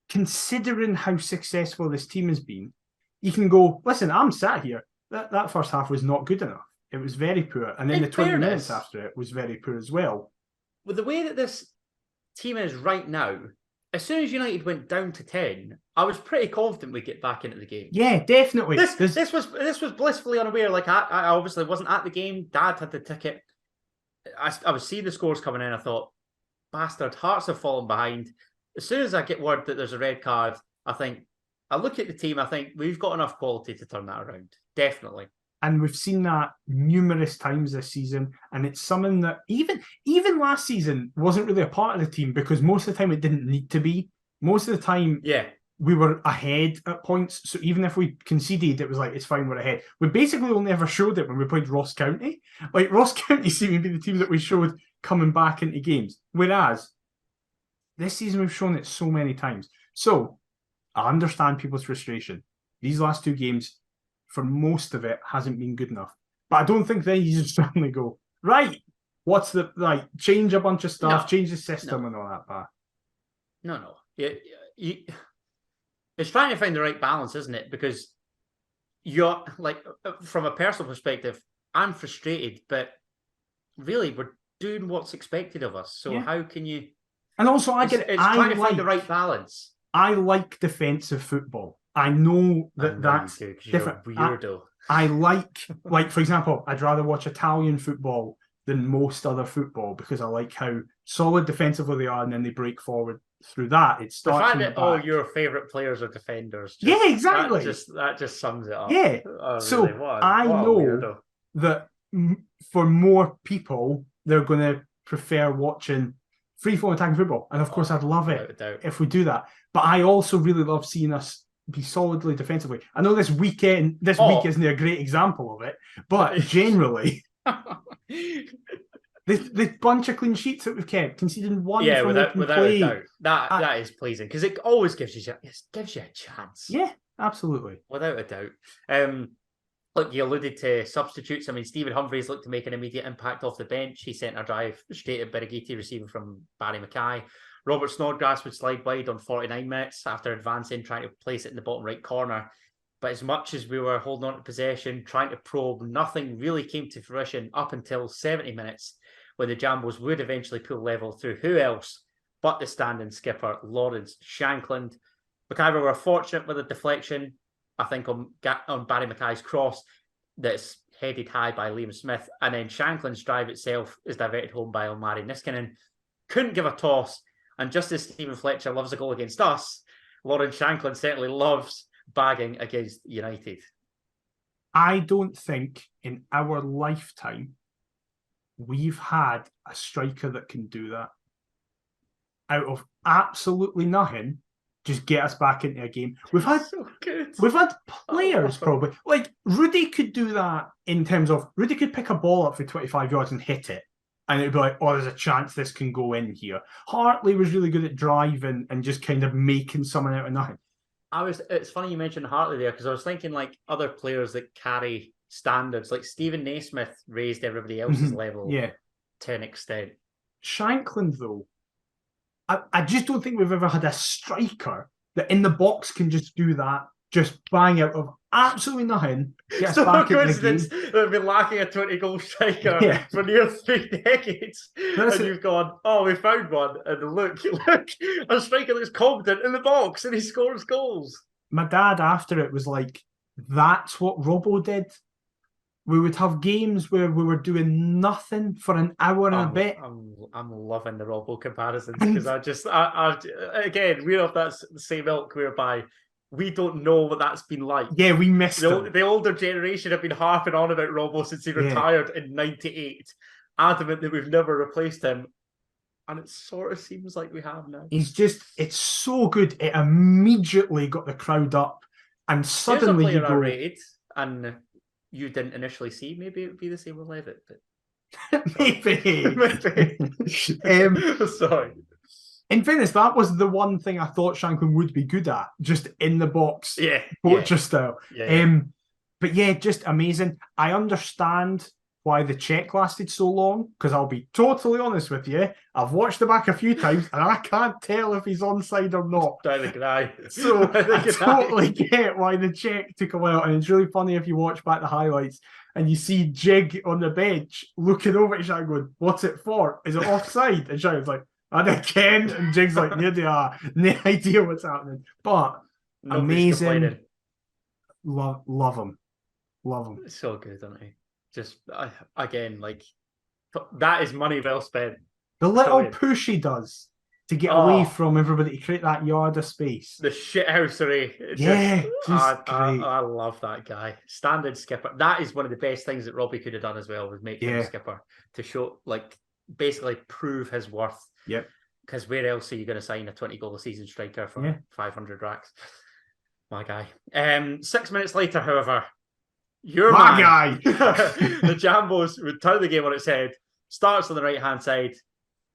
[SPEAKER 2] considering how successful this team has been, you can go, listen, I'm sat here. That first half was not good enough. It was very poor. And then the 20 minutes after it was very poor as well.
[SPEAKER 1] With the way that this team is right now, as soon as United went down to 10, I was pretty confident we'd get back into the game.
[SPEAKER 2] Yeah, definitely.
[SPEAKER 1] This was blissfully unaware. Like I obviously wasn't at the game. Dad had the ticket. I was seeing the scores coming in. I thought, bastard, Hearts have fallen behind. As soon as I get word that there's a red card, I look at the team. I think we've got enough quality to turn that around. Definitely.
[SPEAKER 2] And we've seen that numerous times this season. And it's something that even last season wasn't really a part of the team because most of the time it didn't need to be. Most of the time, we were ahead at points. So even if we conceded, it was like, it's fine, we're ahead. We basically only ever showed it when we played Ross County. Like, Ross County seemed to be the team that we showed coming back into games. Whereas, this season we've shown it so many times. So, I understand people's frustration. These last two games, for most of it, hasn't been good enough. But I don't think they just suddenly go, right, what's the, like, change a bunch of stuff, change the system and all that, but.
[SPEAKER 1] No. It's trying to find the right balance, isn't it? Because you're, like, from a personal perspective, I'm frustrated, but really, we're doing what's expected of us. So how can you...
[SPEAKER 2] And also, I get it.
[SPEAKER 1] It's trying to find the right balance.
[SPEAKER 2] I like defensive football. I know that's different.
[SPEAKER 1] Weirdo.
[SPEAKER 2] I like, for example, I'd rather watch Italian football than most other football because I like how solid defensively they are and then they break forward through that. It starts
[SPEAKER 1] the fact that all your favourite players are defenders.
[SPEAKER 2] Yeah, exactly.
[SPEAKER 1] That just sums it up.
[SPEAKER 2] Yeah. So I know that for more people, they're going to prefer watching free-flowing attacking football. And of course, I'd love it if we do that. But I also really love seeing us be solidly defensively. I know this week isn't a great example of it, but generally, the bunch of clean sheets that we've kept, conceding one from without play,
[SPEAKER 1] a doubt. That is pleasing because it always gives you a chance.
[SPEAKER 2] Yeah, absolutely,
[SPEAKER 1] without a doubt. Look, you alluded to substitutes. I mean, Stephen Humphreys looked to make an immediate impact off the bench. He sent a drive straight at Birighitti, receiving from Barry Mackay. Robert Snodgrass would slide wide on 49 minutes after advancing, trying to place it in the bottom right corner. But as much as we were holding on to possession, trying to probe, nothing really came to fruition up until 70 minutes, when the Jambos would eventually pull level through who else but the standing skipper, Lawrence Shankland. McIver were fortunate with a deflection, I think, on Barry Mackay's cross. That's headed high by Liam Smith, and then Shanklin's drive itself is diverted home by Omari Niskanen. Couldn't give a toss, and just as Stephen Fletcher loves a goal against us, Lauren Shanklin certainly loves bagging against United.
[SPEAKER 2] I don't think in our lifetime we've had a striker that can do that. Out of absolutely nothing, just get us back into a game. We've had players probably like Rudy could do that in terms of Rudy could pick a ball up for 25 yards and hit it, and it'd be like, oh, there's a chance this can go in here. Hartley was really good at driving and just kind of making someone out of nothing.
[SPEAKER 1] It's funny you mentioned Hartley there, because I was thinking like other players that carry standards, like Stephen Naismith raised everybody else's level to an extent.
[SPEAKER 2] Shanklin, though, I just don't think we've ever had a striker that in the box can just do that, just bang out of absolutely nothing.
[SPEAKER 1] It's no coincidence that we've been lacking a 20-goal striker for near 3 decades. You've gone, oh, we found one. And look, a striker that's confident in the box and he scores goals.
[SPEAKER 2] My dad, after it, was like, that's what Robbo did. We would have games where we were doing nothing for an hour and a bit.
[SPEAKER 1] I'm loving the Robbo comparisons, because again, we're of that same ilk whereby we don't know what that's been like.
[SPEAKER 2] Yeah, we missed it.
[SPEAKER 1] The older generation have been harping on about Robbo since he retired in '98, adamant that we've never replaced him. And it sort of seems like we have now.
[SPEAKER 2] It's so good. It immediately got the crowd up, and suddenly
[SPEAKER 1] you go. I rated, and you didn't initially see. Maybe it would be the same with Levitt, but
[SPEAKER 2] maybe.
[SPEAKER 1] Sorry.
[SPEAKER 2] In fairness, that was the one thing I thought Shanklin would be good at, just in the box, poacher style. But yeah, just amazing. I understand why the check lasted so long, because I'll be totally honest with you, I've watched the back a few times and I can't tell if he's onside or not. So I totally get why the check took a while, and it's really funny if you watch back the highlights and you see Jig on the bench looking over at Shank going, what's it for? Is it offside? And Shank's like, I don't ken. And Jig's like, near they are. No idea what's happening. But nobody's amazing. Love him.
[SPEAKER 1] So good, isn't he? Just again, like, that is money well spent.
[SPEAKER 2] The little push he does to get away from everybody, to create that yard of space.
[SPEAKER 1] The shithousery. I love that guy. Standard skipper. That is one of the best things that Robbie could have done as well, was make him skipper, to show, like, basically prove his worth.
[SPEAKER 2] Yep.
[SPEAKER 1] Because where else are you going to sign a 20-goal a season striker for 500 racks? My guy. 6 minutes later, however,
[SPEAKER 2] my guy.
[SPEAKER 1] The Jambos would turn the game on its head. Starts on the right-hand side.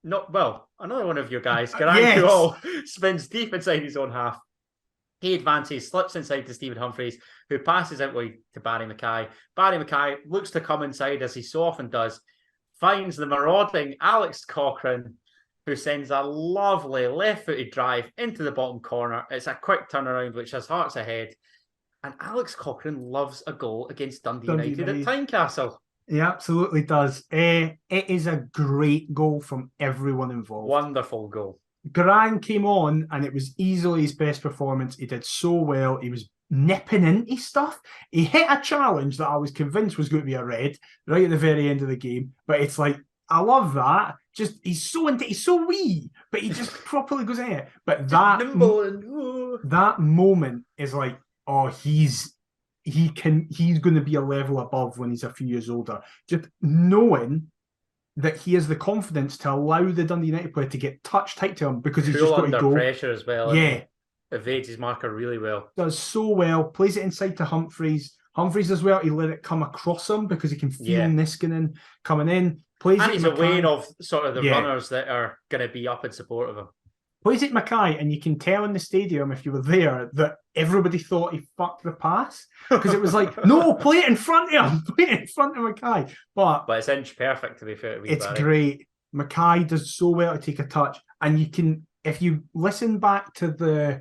[SPEAKER 1] Another one of your guys, Garang spins deep inside his own half. He advances, slips inside to Stephen Humphreys, who passes out wide to Barry Mackay. Barry Mackay looks to come inside, as he so often does, finds the marauding Alex Cochrane, who sends a lovely left-footed drive into the bottom corner. It's a quick turnaround, which has Hearts ahead. And Alex Cochrane loves a goal against Dundee United at Tynecastle.
[SPEAKER 2] He absolutely does. It is a great goal from everyone involved.
[SPEAKER 1] Wonderful goal.
[SPEAKER 2] Garang came on, and it was easily his best performance. He did so well. He was nipping into stuff. He hit a challenge that I was convinced was going to be a red right at the very end of the game. But it's like, I love that. Just he's so wee, but he just properly goes in it. But that moment is like, oh, he's going to be a level above when he's a few years older. Just knowing that he has the confidence to allow the Dundee United player to get touch tight to him, because he's just got to go.
[SPEAKER 1] Pressure as well.
[SPEAKER 2] Yeah.
[SPEAKER 1] Evades his marker really well.
[SPEAKER 2] Does so well. Plays it inside to Humphreys. Humphreys as well, he let it come across him because he can feel Niskanen coming in. Plays
[SPEAKER 1] and
[SPEAKER 2] it
[SPEAKER 1] he's aware of sort of the runners that are going to be up in support of him.
[SPEAKER 2] Plays it Mackay, and you can tell in the stadium, if you were there, that everybody thought he fucked the pass, because it was like, no, play it in front of him, play it in front of Mackay. But
[SPEAKER 1] it's inch perfect, to be fair.
[SPEAKER 2] It's great. Mackay does so well to take a touch, and you can, if you listen back to the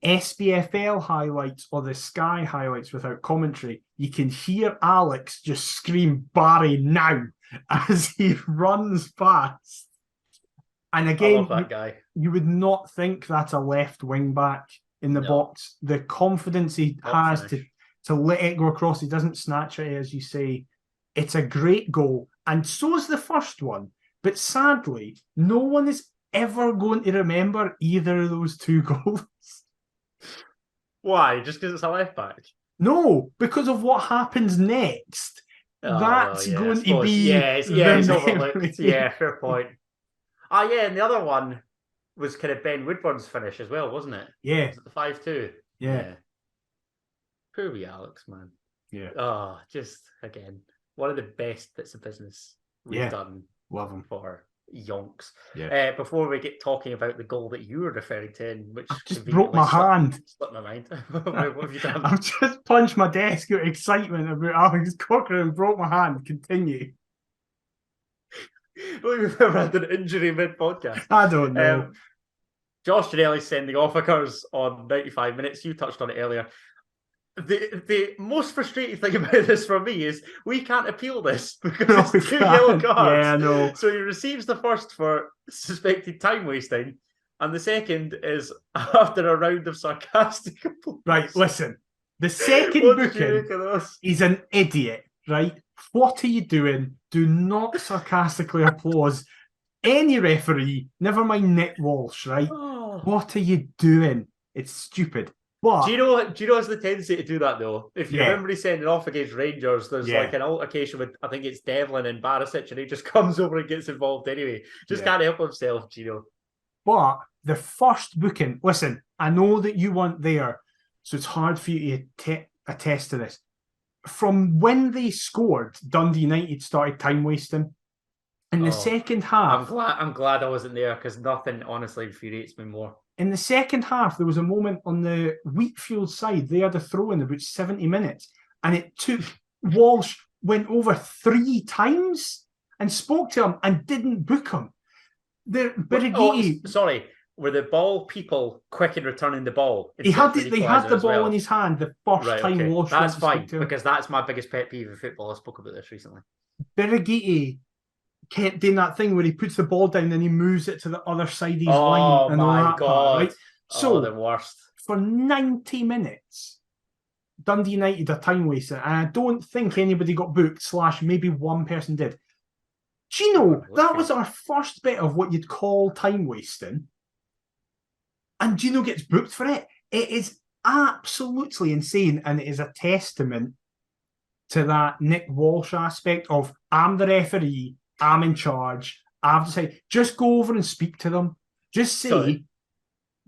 [SPEAKER 2] SPFL highlights or the Sky highlights without commentary, you can hear Alex just scream Barry now as he runs past. And again,
[SPEAKER 1] I love that guy.
[SPEAKER 2] You would not think that's a left wing back in the box. The confidence he has to let it go across. He doesn't snatch it, as you say. It's a great goal, and so is the first one. But sadly, no one is ever going to remember either of those two goals.
[SPEAKER 1] Why? Just because it's a left back?
[SPEAKER 2] No, because of what happens next.
[SPEAKER 1] Oh,
[SPEAKER 2] That's
[SPEAKER 1] well, yeah,
[SPEAKER 2] going to be
[SPEAKER 1] it's overlooked. Yeah, fair point. Yeah, and the other one was kind of Ben Woodburn's finish as well, wasn't it?
[SPEAKER 2] Yeah.
[SPEAKER 1] Was it the 5-2?
[SPEAKER 2] Yeah.
[SPEAKER 1] Poor wee Alex, man.
[SPEAKER 2] Yeah.
[SPEAKER 1] Oh, just again, one of the best bits of business we've done.
[SPEAKER 2] Love him.
[SPEAKER 1] For yonks.
[SPEAKER 2] Yeah.
[SPEAKER 1] Before we get talking about the goal that you were referring to, which
[SPEAKER 2] I just broke my hand.
[SPEAKER 1] Slipped my mind. What have you done?
[SPEAKER 2] I've just punched my desk out of excitement about Alex Cochran and broke my hand. Continue.
[SPEAKER 1] We've never had an injury mid-podcast.
[SPEAKER 2] I don't know.
[SPEAKER 1] Josh Janelli's sending off occurs on 95 minutes. You touched on it earlier. The most frustrating thing about this for me is we can't appeal this because it's 2 yellow cards.
[SPEAKER 2] Yeah, no.
[SPEAKER 1] So he receives the first for suspected time wasting, and the second is after a round of sarcastic applause.
[SPEAKER 2] Right, listen. The second booking, he's an idiot, right? What are you doing? Do not sarcastically applause any referee, never mind Nick Walsh, right? Oh. What are you doing? It's stupid. But,
[SPEAKER 1] do you know has the tendency to do that though? If you remember he's sending off against Rangers, there's like an altercation with, I think it's Devlin and Barisic, and he just comes over and gets involved anyway. Just can't help himself, Gino.
[SPEAKER 2] But the first booking, listen, I know that you weren't there, so it's hard for you to attest to this. From when they scored, Dundee United started time wasting. In the second half...
[SPEAKER 1] I'm glad I wasn't there, because nothing honestly infuriates me more.
[SPEAKER 2] In the second half, there was a moment on the Wheatfield side. They had a throw in about 70 minutes. And it took... Walsh went over 3 times and spoke to him and didn't book him.
[SPEAKER 1] Sorry. Were the ball people quick in returning the ball?
[SPEAKER 2] They had the ball in his hand the first time Walsh
[SPEAKER 1] that's fine, because that's my biggest pet peeve in football. I spoke about this recently.
[SPEAKER 2] Birighitti kept doing that thing where he puts the ball down and he moves it to the other side of his line. And all that part, right? So,
[SPEAKER 1] the worst.
[SPEAKER 2] For 90 minutes, Dundee United are time wasting, and I don't think anybody got booked, / maybe one person did. Do you know, that was our first bit of what you'd call time wasting, and Gino gets booked for it. It is absolutely insane, and it is a testament to that Nick Walsh aspect of, I'm the referee, I'm in charge, I've decided. Just go over and speak to them. Just say,
[SPEAKER 1] Sorry.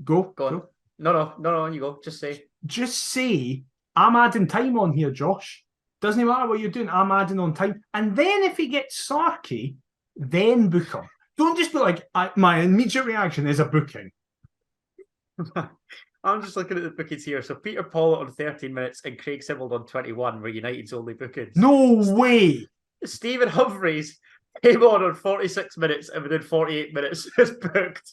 [SPEAKER 2] Go
[SPEAKER 1] on.
[SPEAKER 2] Go.
[SPEAKER 1] No, you go. Just
[SPEAKER 2] say, I'm adding time on here, Josh. Doesn't matter what you're doing, I'm adding on time. And then if he gets sarky, then book him. Don't just be like, my immediate reaction is a booking.
[SPEAKER 1] I'm just looking at the bookings here. So Peter Pollitt on 13 minutes and Craig Sibbald on 21 were United's only bookings.
[SPEAKER 2] No way!
[SPEAKER 1] Stephen Humphreys came on 46 minutes and within 48 minutes is booked.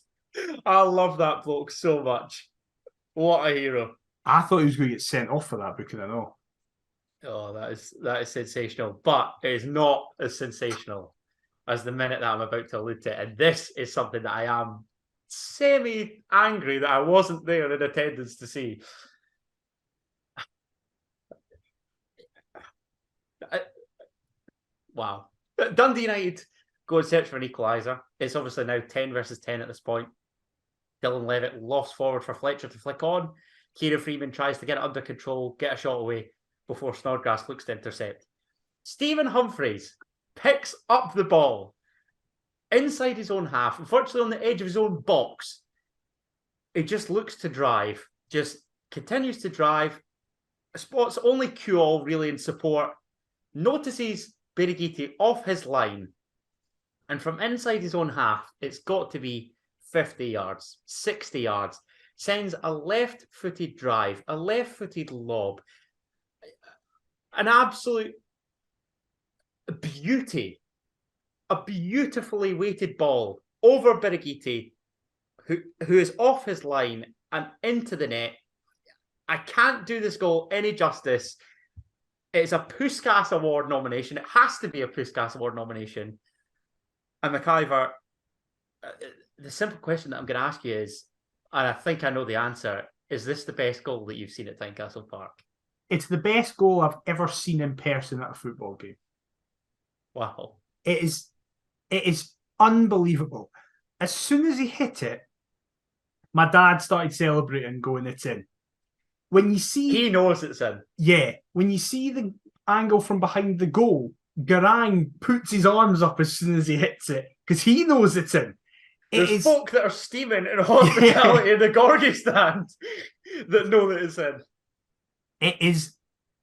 [SPEAKER 1] I love that bloke so much. What a hero.
[SPEAKER 2] I thought he was going to get sent off for that booking, I know.
[SPEAKER 1] Oh, that is sensational. But it is not as sensational as the minute that I'm about to allude to. And this is something that I am semi-angry that I wasn't there in attendance to see. Wow. Dundee United go and search for an equaliser. It's obviously now 10 versus 10 at this point. Dylan Levitt lofts forward for Fletcher to flick on. Kieran Freeman tries to get it under control, get a shot away before Snodgrass looks to intercept. Stephen Humphreys picks up the ball inside his own half, virtually on the edge of his own box. He just looks to drive, just continues to drive, spots only Kuol really in support, notices Birighitti off his line, and from inside his own half, it's got to be 50 yards, 60 yards, sends a left-footed drive, a left-footed lob, an absolute beauty, a beautifully weighted ball over Birighitti, who is off his line and into the net. I can't do this goal any justice. It's a Puskas Award nomination. It has to be a Puskas Award nomination. And McIver, the simple question that I'm going to ask you is, and I think I know the answer, is this the best goal that you've seen at Tynecastle Park?
[SPEAKER 2] It's the best goal I've ever seen in person at a football game.
[SPEAKER 1] Wow.
[SPEAKER 2] It is unbelievable. As soon as he hit it, my dad started celebrating, going, "It's in." When you see,
[SPEAKER 1] He knows it's in.
[SPEAKER 2] yeah, when you see the angle from behind the goal, Garang puts his arms up as soon as he hits it because he knows it's in.
[SPEAKER 1] There's folk that are steaming in hospitality in the Gorgie stand that know that it's in.
[SPEAKER 2] It is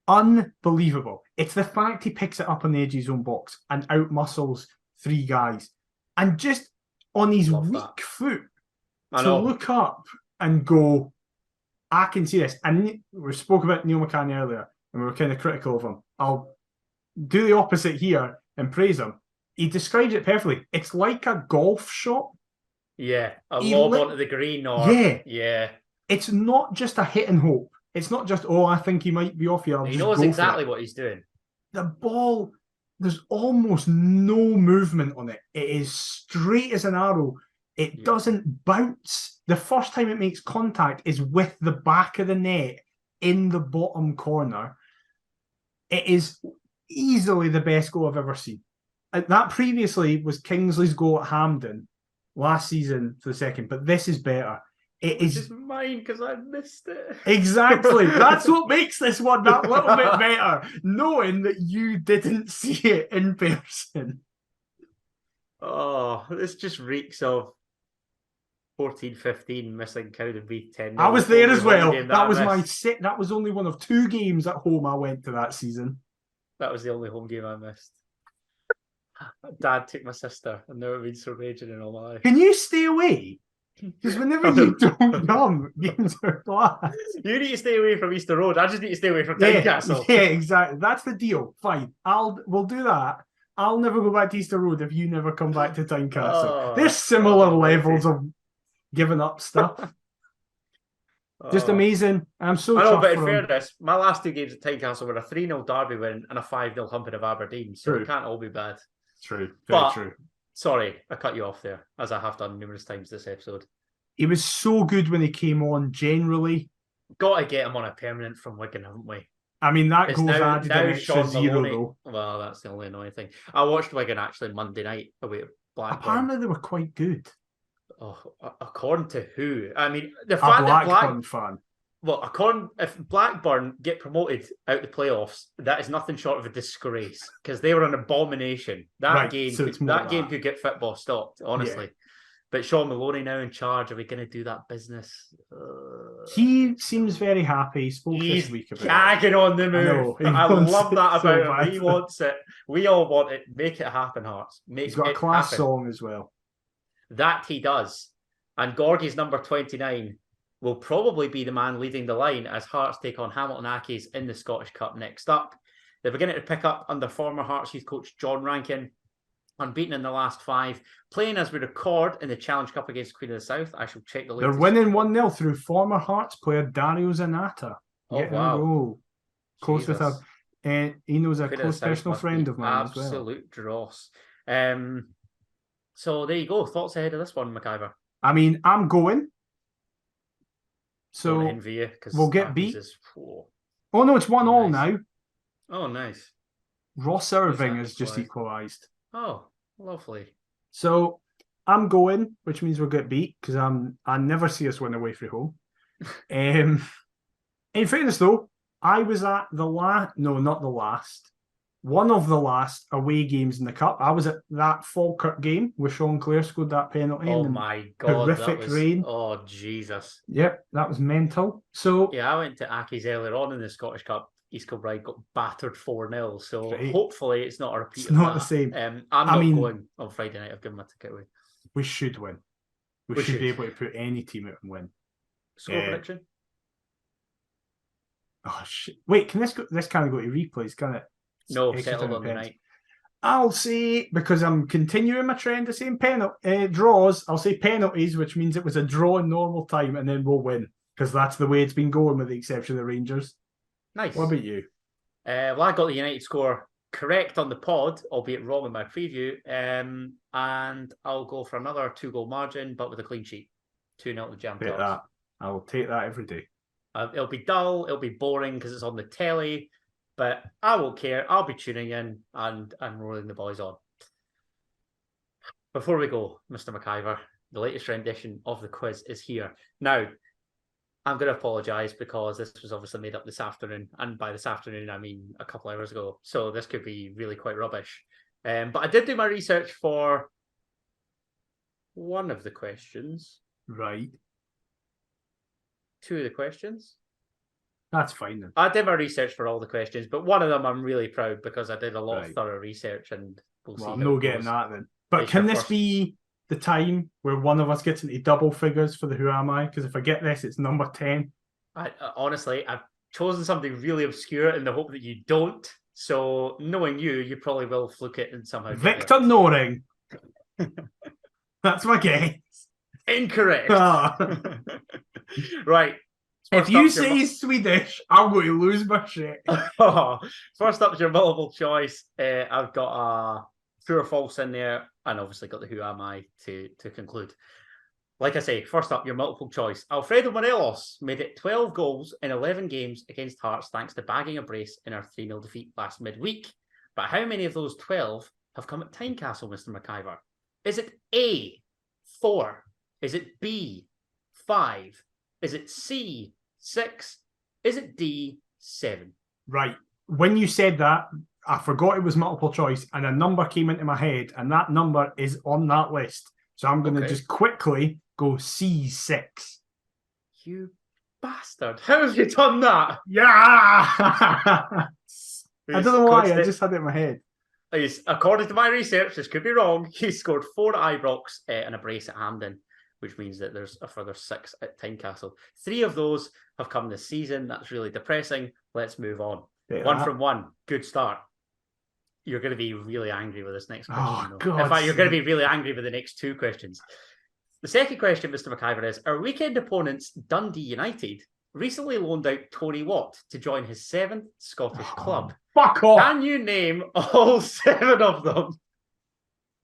[SPEAKER 2] unbelievable. It's the fact he picks it up on the edge of his own box and outmuscles 3 guys. And just on his weak foot to look up and go, I can see this. And we spoke about Neil McCann earlier, and we were kind of critical of him. I'll do the opposite here and praise him. He describes it perfectly. It's like a golf shot.
[SPEAKER 1] Yeah, a lob onto the green or... Yeah.
[SPEAKER 2] It's not just a hit and hope. It's not just, I think he might be off here.
[SPEAKER 1] He knows exactly what he's doing.
[SPEAKER 2] The ball, there's almost no movement on it. It is straight as an arrow. It doesn't bounce. The first time it makes contact is with the back of the net in the bottom corner. It is easily the best goal I've ever seen. That previously was Kingsley's goal at Hampden last season for the second, but this is better. It is
[SPEAKER 1] mine because I missed it.
[SPEAKER 2] Exactly. That's what makes this one that little bit better, knowing that you didn't see it in person.
[SPEAKER 1] Oh, this just reeks of 14-15 missing Cowdenbeath 10.
[SPEAKER 2] I was there as well. That was my set. That was only one of 2 games at home I went to that season.
[SPEAKER 1] That was the only home game I missed. Dad took my sister. I've never been so raging in all my life.
[SPEAKER 2] Can you stay away? Because whenever you don't come, games are class.
[SPEAKER 1] You need to stay away from Easter Road. I just need to stay away from Tynecastle.
[SPEAKER 2] Yeah, exactly. That's the deal. Fine. We'll do that. I'll never go back to Easter Road if you never come back to Tynecastle. There's similar levels of giving up stuff. Just amazing. I'm so.
[SPEAKER 1] I know, but in fairness, my last 2 games at Tynecastle were a 3-0 Derby win and a 5-0 humping of Aberdeen. So it can't all be bad.
[SPEAKER 2] True. Very true.
[SPEAKER 1] Sorry, I cut you off there, as I have done numerous times this episode.
[SPEAKER 2] He was so good when he came on, generally.
[SPEAKER 1] Got to get him on a permanent from Wigan, haven't we?
[SPEAKER 2] I mean, that goes added an extra 0, though.
[SPEAKER 1] Well, that's the only annoying thing. I watched Wigan, actually, Monday night away at Blackburn.
[SPEAKER 2] Apparently, they were quite good.
[SPEAKER 1] Oh, according to who? I mean, the
[SPEAKER 2] fact that Blackburn fan.
[SPEAKER 1] Well, if Blackburn get promoted out the playoffs, that is nothing short of a disgrace because they were an abomination. That game could get football stopped, honestly. Yeah. But Sean Maloney now in charge. Are we going to do that business?
[SPEAKER 2] He seems very happy. He spoke this week about
[SPEAKER 1] gagging on the move. I love that about him. He wants it. We all want it. Make it happen, Hearts.
[SPEAKER 2] He's got a class song as well.
[SPEAKER 1] That he does. And Gorgie's number 29 will probably be the man leading the line as Hearts take on Hamilton Accies in the Scottish Cup next up. They're beginning to pick up under former Hearts youth coach John Rankin, unbeaten in the last 5, playing as we record in the Challenge Cup against Queen of the South. I shall check the latest.
[SPEAKER 2] They're winning 1-0 through former Hearts player Dario Zanata.
[SPEAKER 1] Oh, wow.
[SPEAKER 2] Close with he knows a close personal friend of mine as well.
[SPEAKER 1] Absolute dross. So there you go. Thoughts ahead of this one, McIver?
[SPEAKER 2] I mean, I'm going. So
[SPEAKER 1] envy you,
[SPEAKER 2] we'll get beat. Oh no, it's 1-1 now.
[SPEAKER 1] Oh, nice.
[SPEAKER 2] Ross Irving has just equalised.
[SPEAKER 1] Oh, lovely.
[SPEAKER 2] So I'm going, which means we'll get beat because I never see us win away from home. In fairness, though, I was at one of the last away games in the cup. I was at that Falkirk game where Sean Clare scored that penalty.
[SPEAKER 1] Oh my God.
[SPEAKER 2] Horrific rain.
[SPEAKER 1] Oh, Jesus.
[SPEAKER 2] Yep, that was mental. So
[SPEAKER 1] yeah, I went to Accies earlier on in the Scottish Cup. East Kilbride got battered 4-0. So hopefully it's not a repeat
[SPEAKER 2] of that. It's not the same.
[SPEAKER 1] I'm not going on Friday night. I've given my ticket away.
[SPEAKER 2] We should win. We should be able to put any team out and win.
[SPEAKER 1] Score prediction?
[SPEAKER 2] Oh, shit. Wait, can this kind of go to replays, can it?
[SPEAKER 1] No, settled on the night.
[SPEAKER 2] I'll say, because I'm continuing my trend of saying draws, I'll say penalties, which means it was a draw in normal time, and then we'll win. Because that's the way it's been going, with the exception of the Rangers.
[SPEAKER 1] Nice.
[SPEAKER 2] What about you?
[SPEAKER 1] Well, I got the United score correct on the pod, albeit wrong in my preview. And I'll go for another 2-goal margin, but with a clean sheet. 2-0 to Jam.
[SPEAKER 2] Take that. I will take that every day.
[SPEAKER 1] It'll be dull, it'll be boring because it's on the telly, but I won't care. I'll be tuning in and rolling the boys on. Before we go, Mr. McIver, the latest rendition of the quiz is here. Now, I'm going to apologise because this was obviously made up this afternoon, and by this afternoon, I mean a couple hours ago, so this could be really quite rubbish. But I did do my research for one of the questions.
[SPEAKER 2] Right.
[SPEAKER 1] Two of the questions.
[SPEAKER 2] That's fine then.
[SPEAKER 1] I did my research for all the questions, but one of them I'm really proud because I did a lot of thorough research, and we'll see.
[SPEAKER 2] I'm not getting that then. But
[SPEAKER 1] It's
[SPEAKER 2] can
[SPEAKER 1] your
[SPEAKER 2] this
[SPEAKER 1] first-
[SPEAKER 2] be the time where one of us gets into double figures for the Who Am I? Because if I get this, it's number 10.
[SPEAKER 1] Honestly, I've chosen something really obscure in the hope that you don't. So knowing you probably will fluke it and somehow.
[SPEAKER 2] Victor Noring. That's my guess.
[SPEAKER 1] Incorrect.
[SPEAKER 2] Ah.
[SPEAKER 1] Right.
[SPEAKER 2] If you say he's Swedish, I'm going to lose my shit.
[SPEAKER 1] First up is your multiple choice. I've got a true or false in there, and obviously got the Who Am I to conclude. Like I say, first up, your multiple choice. Alfredo Morelos made it 12 goals in 11 games against Hearts thanks to bagging a brace in our 3-0 defeat last midweek. But how many of those 12 have come at Tynecastle, Mr. McIver? Is it A, 4? Is it B, 5? Is it C, 6? Is it D, 7?
[SPEAKER 2] Right. When you said that, I forgot it was multiple choice, and a number came into my head, and that number is on that list. So I'm going to just quickly go C6.
[SPEAKER 1] You bastard. How have you done that?
[SPEAKER 2] Yeah! I don't know why, I just had it in my head.
[SPEAKER 1] According to my research, this could be wrong, he scored 4 at Ibrox and a brace at Hampden, which means that there's a further 6 at Tynecastle. 3 of those have come this season. That's really depressing. Let's move on. One from one. Good start. You're going to be really angry with this next question.
[SPEAKER 2] Oh, God.
[SPEAKER 1] In fact, you're going to be really angry with the next 2 questions. The second question, Mr. McIver, is our weekend opponents, Dundee United, recently loaned out Tony Watt to join his 7th Scottish club.
[SPEAKER 2] Fuck off!
[SPEAKER 1] Can you name all 7 of them?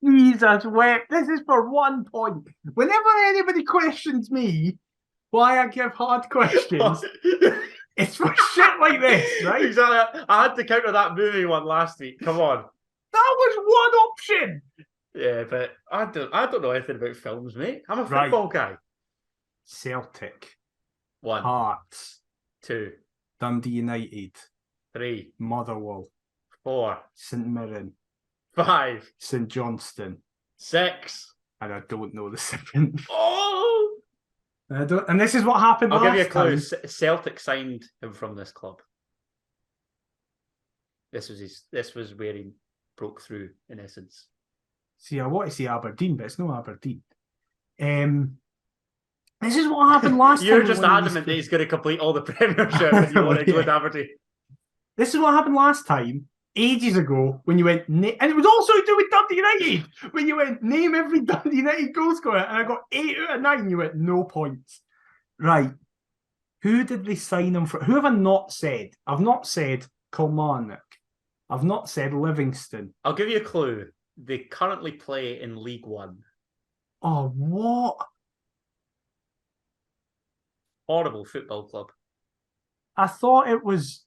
[SPEAKER 2] Jesus wept. This is for 1 point. Whenever anybody questions me why I give hard questions, it's for shit like this, right?
[SPEAKER 1] Exactly. I had to counter that movie one last week. Come on.
[SPEAKER 2] That was one option.
[SPEAKER 1] Yeah, but I don't know anything about films, mate. I'm a football guy.
[SPEAKER 2] Celtic.
[SPEAKER 1] 1.
[SPEAKER 2] Hearts.
[SPEAKER 1] 2.
[SPEAKER 2] Dundee United.
[SPEAKER 1] 3.
[SPEAKER 2] Motherwell.
[SPEAKER 1] 4.
[SPEAKER 2] St Mirren.
[SPEAKER 1] 5.
[SPEAKER 2] St Johnstone.
[SPEAKER 1] 6.
[SPEAKER 2] And I don't know the 7th.
[SPEAKER 1] Oh!
[SPEAKER 2] And this is what happened
[SPEAKER 1] I'll
[SPEAKER 2] last
[SPEAKER 1] give you a clue.
[SPEAKER 2] time.
[SPEAKER 1] Celtic signed him from this club. This was where he broke through, in essence.
[SPEAKER 2] See, I want to say Aberdeen, but it's no Aberdeen. This is what happened last time.
[SPEAKER 1] You're just adamant that he's going to complete all the Premiership and you want to include Aberdeen.
[SPEAKER 2] This is what happened last time, ages ago, when you went, and it was also to do with Dundee United, when you went, name every Dundee United goal scorer, and I got 8 out of 9, you went, no points. Right. Who did they sign him for? Who have I not said? I've not said Kilmarnock. I've not said Livingston.
[SPEAKER 1] I'll give you a clue. They currently play in League One.
[SPEAKER 2] Oh, what?
[SPEAKER 1] Horrible football club.
[SPEAKER 2] I thought it was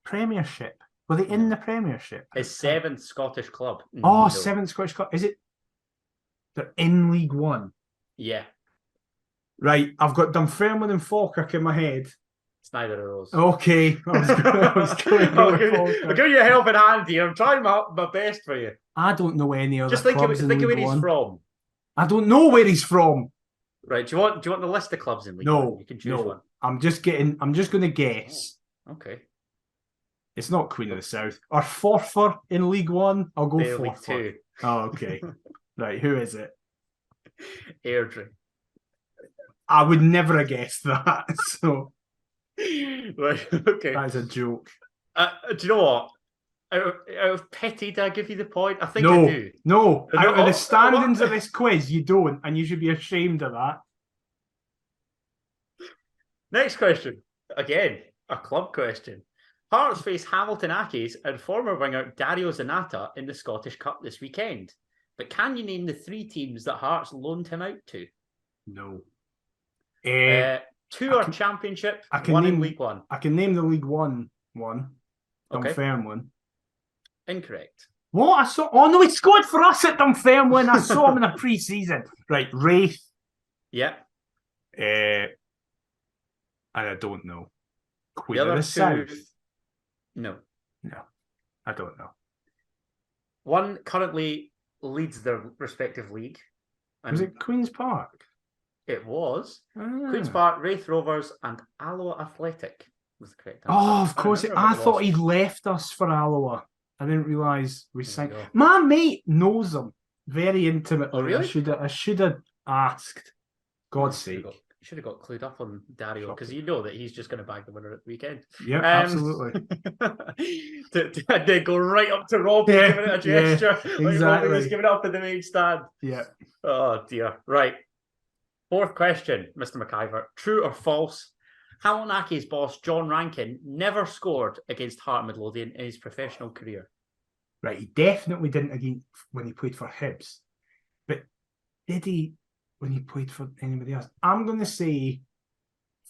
[SPEAKER 2] Premiership. Were they in the Premiership?
[SPEAKER 1] His 7th Scottish club.
[SPEAKER 2] Oh, 7th Scottish club. Is it? They're in League One.
[SPEAKER 1] Yeah.
[SPEAKER 2] Right, I've got Dunfermline and Falkirk in my head.
[SPEAKER 1] It's neither of those.
[SPEAKER 2] Okay.
[SPEAKER 1] I'll give you a helping hand here. I'm trying my best for you.
[SPEAKER 2] I don't know any other
[SPEAKER 1] Just think
[SPEAKER 2] clubs
[SPEAKER 1] of
[SPEAKER 2] in
[SPEAKER 1] where
[SPEAKER 2] League One.
[SPEAKER 1] he's from.
[SPEAKER 2] I don't know where he's from.
[SPEAKER 1] Right. Do you want the list of clubs in League
[SPEAKER 2] No,
[SPEAKER 1] One? You can choose one.
[SPEAKER 2] I'm just going to guess.
[SPEAKER 1] Okay.
[SPEAKER 2] It's not Queen of the South. Or Forfar in League One. I'll go
[SPEAKER 1] League
[SPEAKER 2] Forfar.
[SPEAKER 1] 2.
[SPEAKER 2] Oh, okay. Right, who is it?
[SPEAKER 1] Airdrie.
[SPEAKER 2] I would never have guessed that. So
[SPEAKER 1] Right. Okay.
[SPEAKER 2] that's a joke.
[SPEAKER 1] Do you know what? Out of pity, did I give you the point? I think I do.
[SPEAKER 2] No.
[SPEAKER 1] No,
[SPEAKER 2] Out of the standings
[SPEAKER 1] what?
[SPEAKER 2] of this quiz, you don't, and you should be ashamed of that.
[SPEAKER 1] Next question. Again, a club question. Hearts face Hamilton Accies and former winger Dario Zanata in the Scottish Cup this weekend. But can you name the 3 teams that Hearts loaned him out to?
[SPEAKER 2] No.
[SPEAKER 1] Two are Championship,
[SPEAKER 2] I can
[SPEAKER 1] one
[SPEAKER 2] name,
[SPEAKER 1] in League One.
[SPEAKER 2] I can name the League One.
[SPEAKER 1] Okay.
[SPEAKER 2] Dunfermline.
[SPEAKER 1] Incorrect.
[SPEAKER 2] What? I saw. Oh no, he scored for us at Dunfermline. I saw him in a pre-season. Right, Wraith.
[SPEAKER 1] Yeah.
[SPEAKER 2] And I don't know. Queen
[SPEAKER 1] The
[SPEAKER 2] of
[SPEAKER 1] other
[SPEAKER 2] the
[SPEAKER 1] two,
[SPEAKER 2] South.
[SPEAKER 1] no.
[SPEAKER 2] I don't know.
[SPEAKER 1] One currently leads their respective league.
[SPEAKER 2] Was it Queen's Park?
[SPEAKER 1] It was.
[SPEAKER 2] Ah.
[SPEAKER 1] Queen's Park, Wraith Rovers, and Alloa Athletic was the correct answer.
[SPEAKER 2] Oh, of course. I thought he'd left us for Alloa. I didn't realise we signed. My mate knows him very intimately.
[SPEAKER 1] Oh, really?
[SPEAKER 2] I should have asked. God's sake.
[SPEAKER 1] You should have got clued up on Dario, because you know that he's just going to bag the winner at the weekend.
[SPEAKER 2] Yeah, absolutely.
[SPEAKER 1] They go right up to Robbie, giving it a gesture.
[SPEAKER 2] Exactly.
[SPEAKER 1] Like Robbie was giving it up in the main stand.
[SPEAKER 2] Yeah.
[SPEAKER 1] Oh, dear. Right. Fourth question, Mr. McIver. True or false? Halonaki's boss, John Rankin, never scored against Heart Midlothian in his professional career.
[SPEAKER 2] Right, he definitely didn't when he played for Hibs. But did he when he played for anybody else? I'm going to say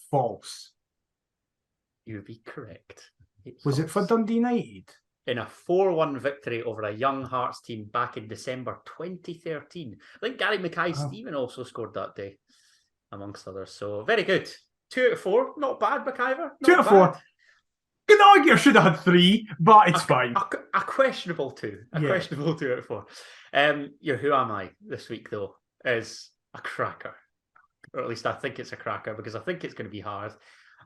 [SPEAKER 2] false.
[SPEAKER 1] You would be correct.
[SPEAKER 2] Was it for Dundee United?
[SPEAKER 1] In a 4-1 victory over a young Hearts team back in December 2013. I think Gary Mackay-Steven also scored that day, amongst others. So, very good. 2 out of 4. Not bad, McIver.
[SPEAKER 2] 2 out of 4. Good argue I should have had 3, but it's fine.
[SPEAKER 1] A questionable 2. Questionable 2 out of 4. Your Who Am I this week, though, is a cracker. Or at least I think it's a cracker, because I think it's going to be hard.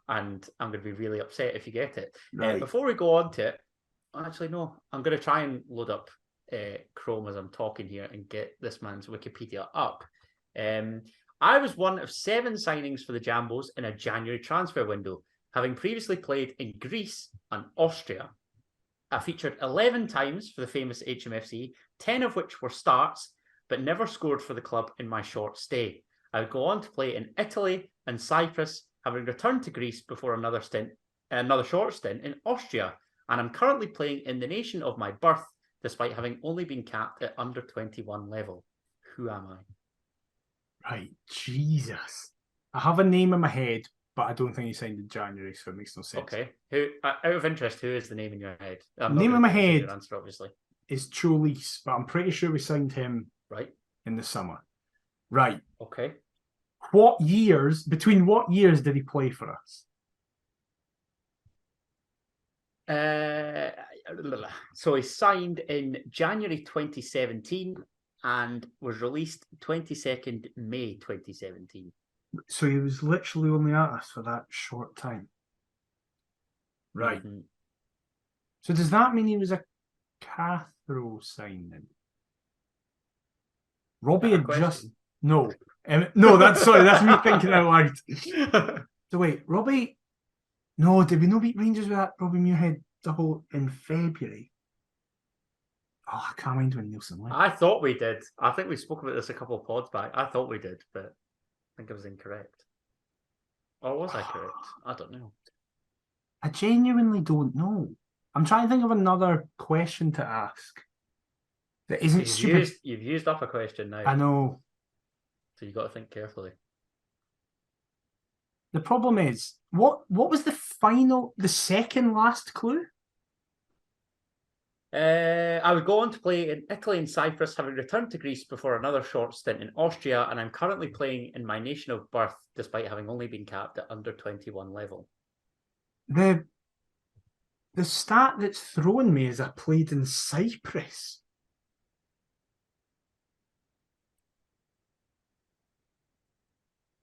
[SPEAKER 1] And I'm going to be really upset if you get it.
[SPEAKER 2] Right.
[SPEAKER 1] Before we go on to it, actually, no, I'm going to try and load up Chrome as I'm talking here and get this man's Wikipedia up. I was one of 7 signings for the Jambos in a January transfer window, having previously played in Greece and Austria. I featured 11 times for the famous HMFC, 10 of which were starts, but never scored for the club in my short stay. I would go on to play in Italy and Cyprus, having returned to Greece before another short stint in Austria, and I'm currently playing in the nation of my birth, despite having only been capped at under 21 level. Who am I?
[SPEAKER 2] Right, Jesus. I have a name in my head, but I don't think he signed in January, so it makes no sense.
[SPEAKER 1] Okay. Who? Out of interest, who is the name in your head?
[SPEAKER 2] Name in my head
[SPEAKER 1] your answer, obviously,
[SPEAKER 2] is Cholis, but I'm pretty sure we signed him in the summer. Right.
[SPEAKER 1] Okay.
[SPEAKER 2] Between what years did he play for us?
[SPEAKER 1] So he signed in January 2017 and was released 22nd May 2017.
[SPEAKER 2] So he was literally only at us for that short time. Right. Mm-hmm. So does that mean he was a Cathro signing? Robbie had just... No. No, that's me thinking out loud. So wait, Robbie... No, did we not beat Rangers with that Robbie Muirhead double in February? Oh, I can't mind when Nielsen went.
[SPEAKER 1] I thought we did. I think we spoke about this a couple of pods back. I thought we did, but I think I was incorrect. Or was I correct? I don't know.
[SPEAKER 2] I genuinely don't know. I'm trying to think of another question to ask that isn't stupid.
[SPEAKER 1] You've used up a question now.
[SPEAKER 2] I know.
[SPEAKER 1] So you've got to think carefully.
[SPEAKER 2] The problem is, what was the second last clue?
[SPEAKER 1] I would go on to play in Italy and Cyprus, having returned to Greece before another short stint in Austria, and I'm currently playing in my nation of birth, despite having only been capped at under 21 level.
[SPEAKER 2] The stat that's thrown me is I played in Cyprus.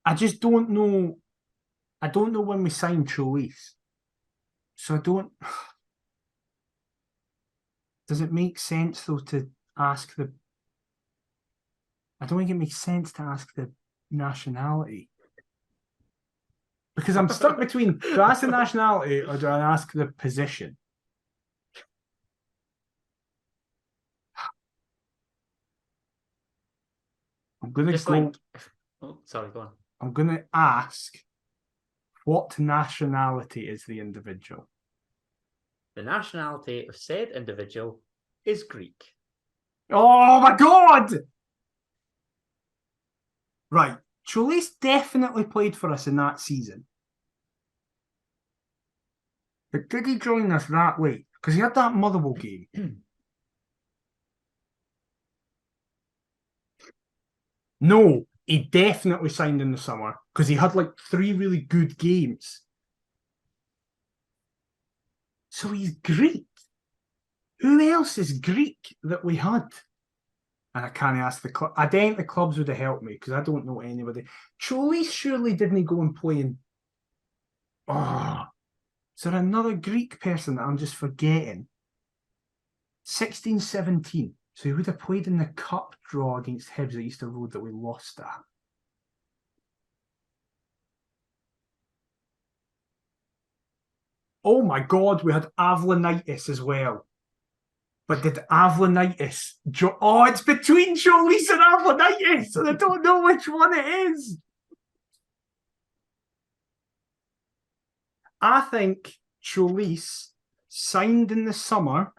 [SPEAKER 2] I just don't know. I don't know when we signed Cholis. So I don't... Does it make sense, though, to ask the... I don't think it makes sense to ask the nationality. Because I'm stuck between, do I ask the nationality or do I ask the position? I'm going to go...
[SPEAKER 1] Oh, sorry, go on.
[SPEAKER 2] I'm going to ask, what nationality is the individual?
[SPEAKER 1] The nationality of said individual is Greek.
[SPEAKER 2] Oh my God! Right. Cholis definitely played for us in that season. But did he join us that late? Because he had that Motherwell game. No, he definitely signed in the summer because he had like 3 really good games. So he's Greek. Who else is Greek that we had? And I can't ask the club. I think the clubs would have helped me because I don't know anybody. Cholis surely didn't go and play in. Oh, is there another Greek person that I'm just forgetting? 16-17. So he would have played in the cup draw against Hibs at Easter Road that we lost at. Oh my God, we had Avlonitis as well. But did Avlonitis... Oh, it's between Cholis and Avlonitis, and I don't know which one it is. I think Cholis signed in the summer,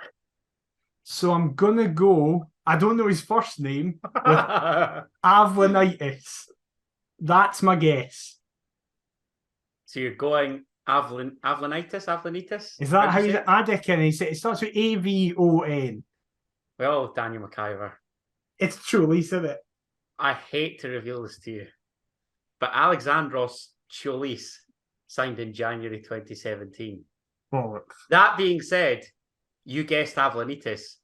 [SPEAKER 2] so I'm going to go... I don't know his first name, with Avlonitis. That's my guess.
[SPEAKER 1] So you're going Avlonitis?
[SPEAKER 2] Is that how you... Adekin, it starts with A-V-O-N.
[SPEAKER 1] Well, Daniel McIver.
[SPEAKER 2] It's Cholis, isn't it?
[SPEAKER 1] I hate to reveal this to you, but Alexandros Cholis signed in January 2017.
[SPEAKER 2] Bollocks.
[SPEAKER 1] That being said, you guessed Avlonitis,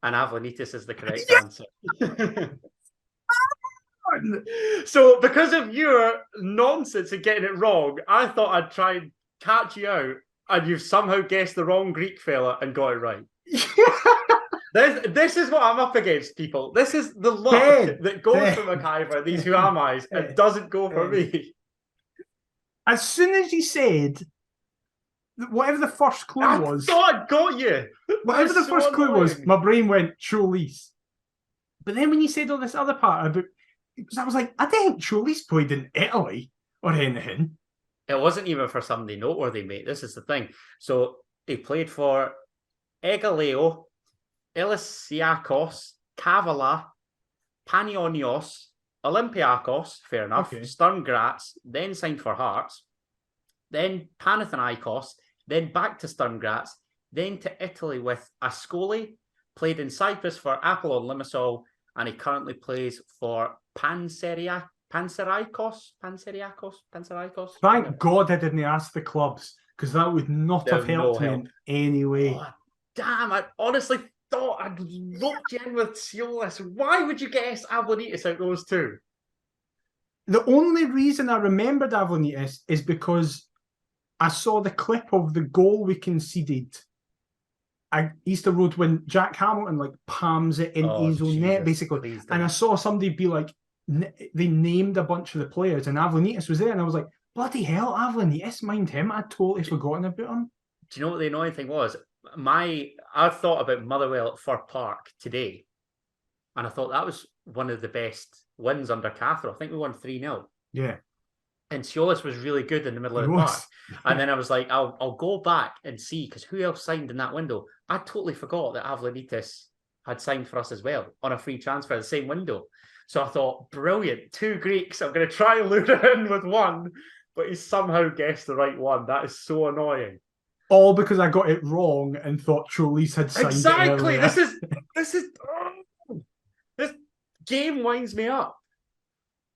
[SPEAKER 1] and Avlonitis is the correct answer. So, because of your nonsense and getting it wrong, I thought I'd try and catch you out, and you've somehow guessed the wrong Greek fella and got it right. This is what I'm up against, people. This is the luck that goes for McIver, these Who Am I's, and doesn't go for me.
[SPEAKER 2] As soon as he said whatever the first clue was,
[SPEAKER 1] I thought I got you.
[SPEAKER 2] Whatever the first clue was, my brain went Cholis. But then when you said all this other part about, I was like, I think Cholis played in Italy or anything.
[SPEAKER 1] It wasn't even for somebody noteworthy, mate. This is the thing. So he played for Egaleo, Olympiakos, Kavala, Panionios, Olympiakos, fair enough, Sturm Graz, then signed for Hearts, then Panathinaikos, then back to Sturm Graz, then to Italy with Ascoli, played in Cyprus for Apollon Limassol, and he currently plays for Panseriakos.
[SPEAKER 2] Thank God I didn't ask the clubs, because that would not have helped me in any way.
[SPEAKER 1] Oh, damn, I honestly thought I'd looked you in with Siolis. Why would you guess Avlonitis out those two?
[SPEAKER 2] The only reason I remembered Avlonitis is because I saw the clip of the goal we conceded at Easter Road when Jack Hamilton palms it in his own net, basically. And I saw somebody be like, they named a bunch of the players, and Avlonitis was there, and I was like, bloody hell, Avlonitis, mind him, I'd totally forgotten about him.
[SPEAKER 1] Do you know what the annoying thing was? I thought about Motherwell at Fir Park today, and I thought that was one of the best wins under Cathro. I think we won 3-0.
[SPEAKER 2] Yeah.
[SPEAKER 1] And Siolis was really good in the middle of the park. And then I was like, I'll go back and see, because who else signed in that window? I totally forgot that Avlonitis had signed for us as well on a free transfer, the same window. So I thought, brilliant, 2 Greeks. I'm going to try and lure it in with one, but he somehow guessed the right one. That is so annoying.
[SPEAKER 2] All because I got it wrong and thought Cholis had signed it earlier.
[SPEAKER 1] This game winds me up.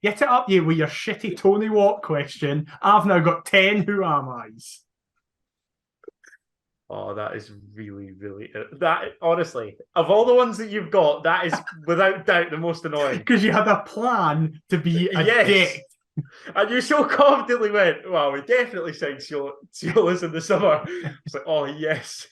[SPEAKER 2] Get it up, you, with your shitty Tony Watt question. I've now got 10 Who Am I's.
[SPEAKER 1] Oh, that is really, really... That, honestly, of all the ones that you've got, that is without doubt the most annoying.
[SPEAKER 2] Because you had a plan to be a dick.
[SPEAKER 1] And you so confidently went, well, we definitely signed Siolis in the summer. It's like, oh, yes.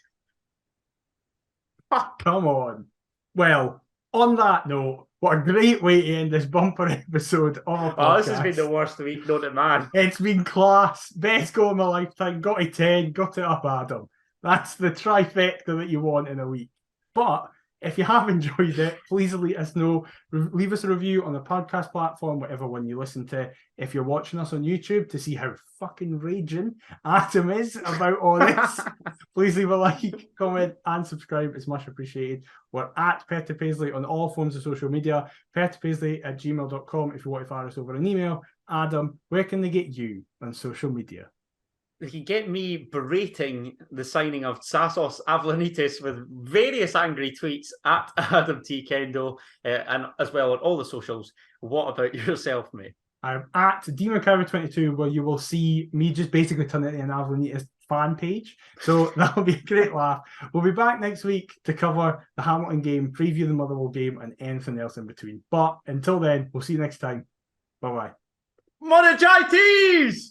[SPEAKER 2] Come on. Well, on that note, what a great way to end this bumper episode of our podcast.
[SPEAKER 1] Oh, this has been the worst week, don't it, man?
[SPEAKER 2] It's been class. Best goal of my lifetime. Got to 10. Got it up, Adam. That's the trifecta that you want in a week. But if you have enjoyed it, please let us know. Leave us a review on the podcast platform, whatever one you listen to. If you're watching us on YouTube to see how fucking raging Adam is about all this, please leave a like, comment, and subscribe. It's much appreciated. We're at Perth to Paisley on all forms of social media. perthpaisley@gmail.com if you want to fire us over an email. Adam, where can they get you on social media?
[SPEAKER 1] You can get me berating the signing of Sassos Avlanitis with various angry tweets at Adam T. Kendo, and as well on all the socials. What about yourself, mate?
[SPEAKER 2] I'm at DemonCarver22, where you will see me just basically turn it into an Avlanitis fan page. So that'll be a great laugh. We'll be back next week to cover the Hamilton game, preview the Motherwell game, and anything else in between. But until then, we'll see you next time. Bye-bye.
[SPEAKER 1] Monachites!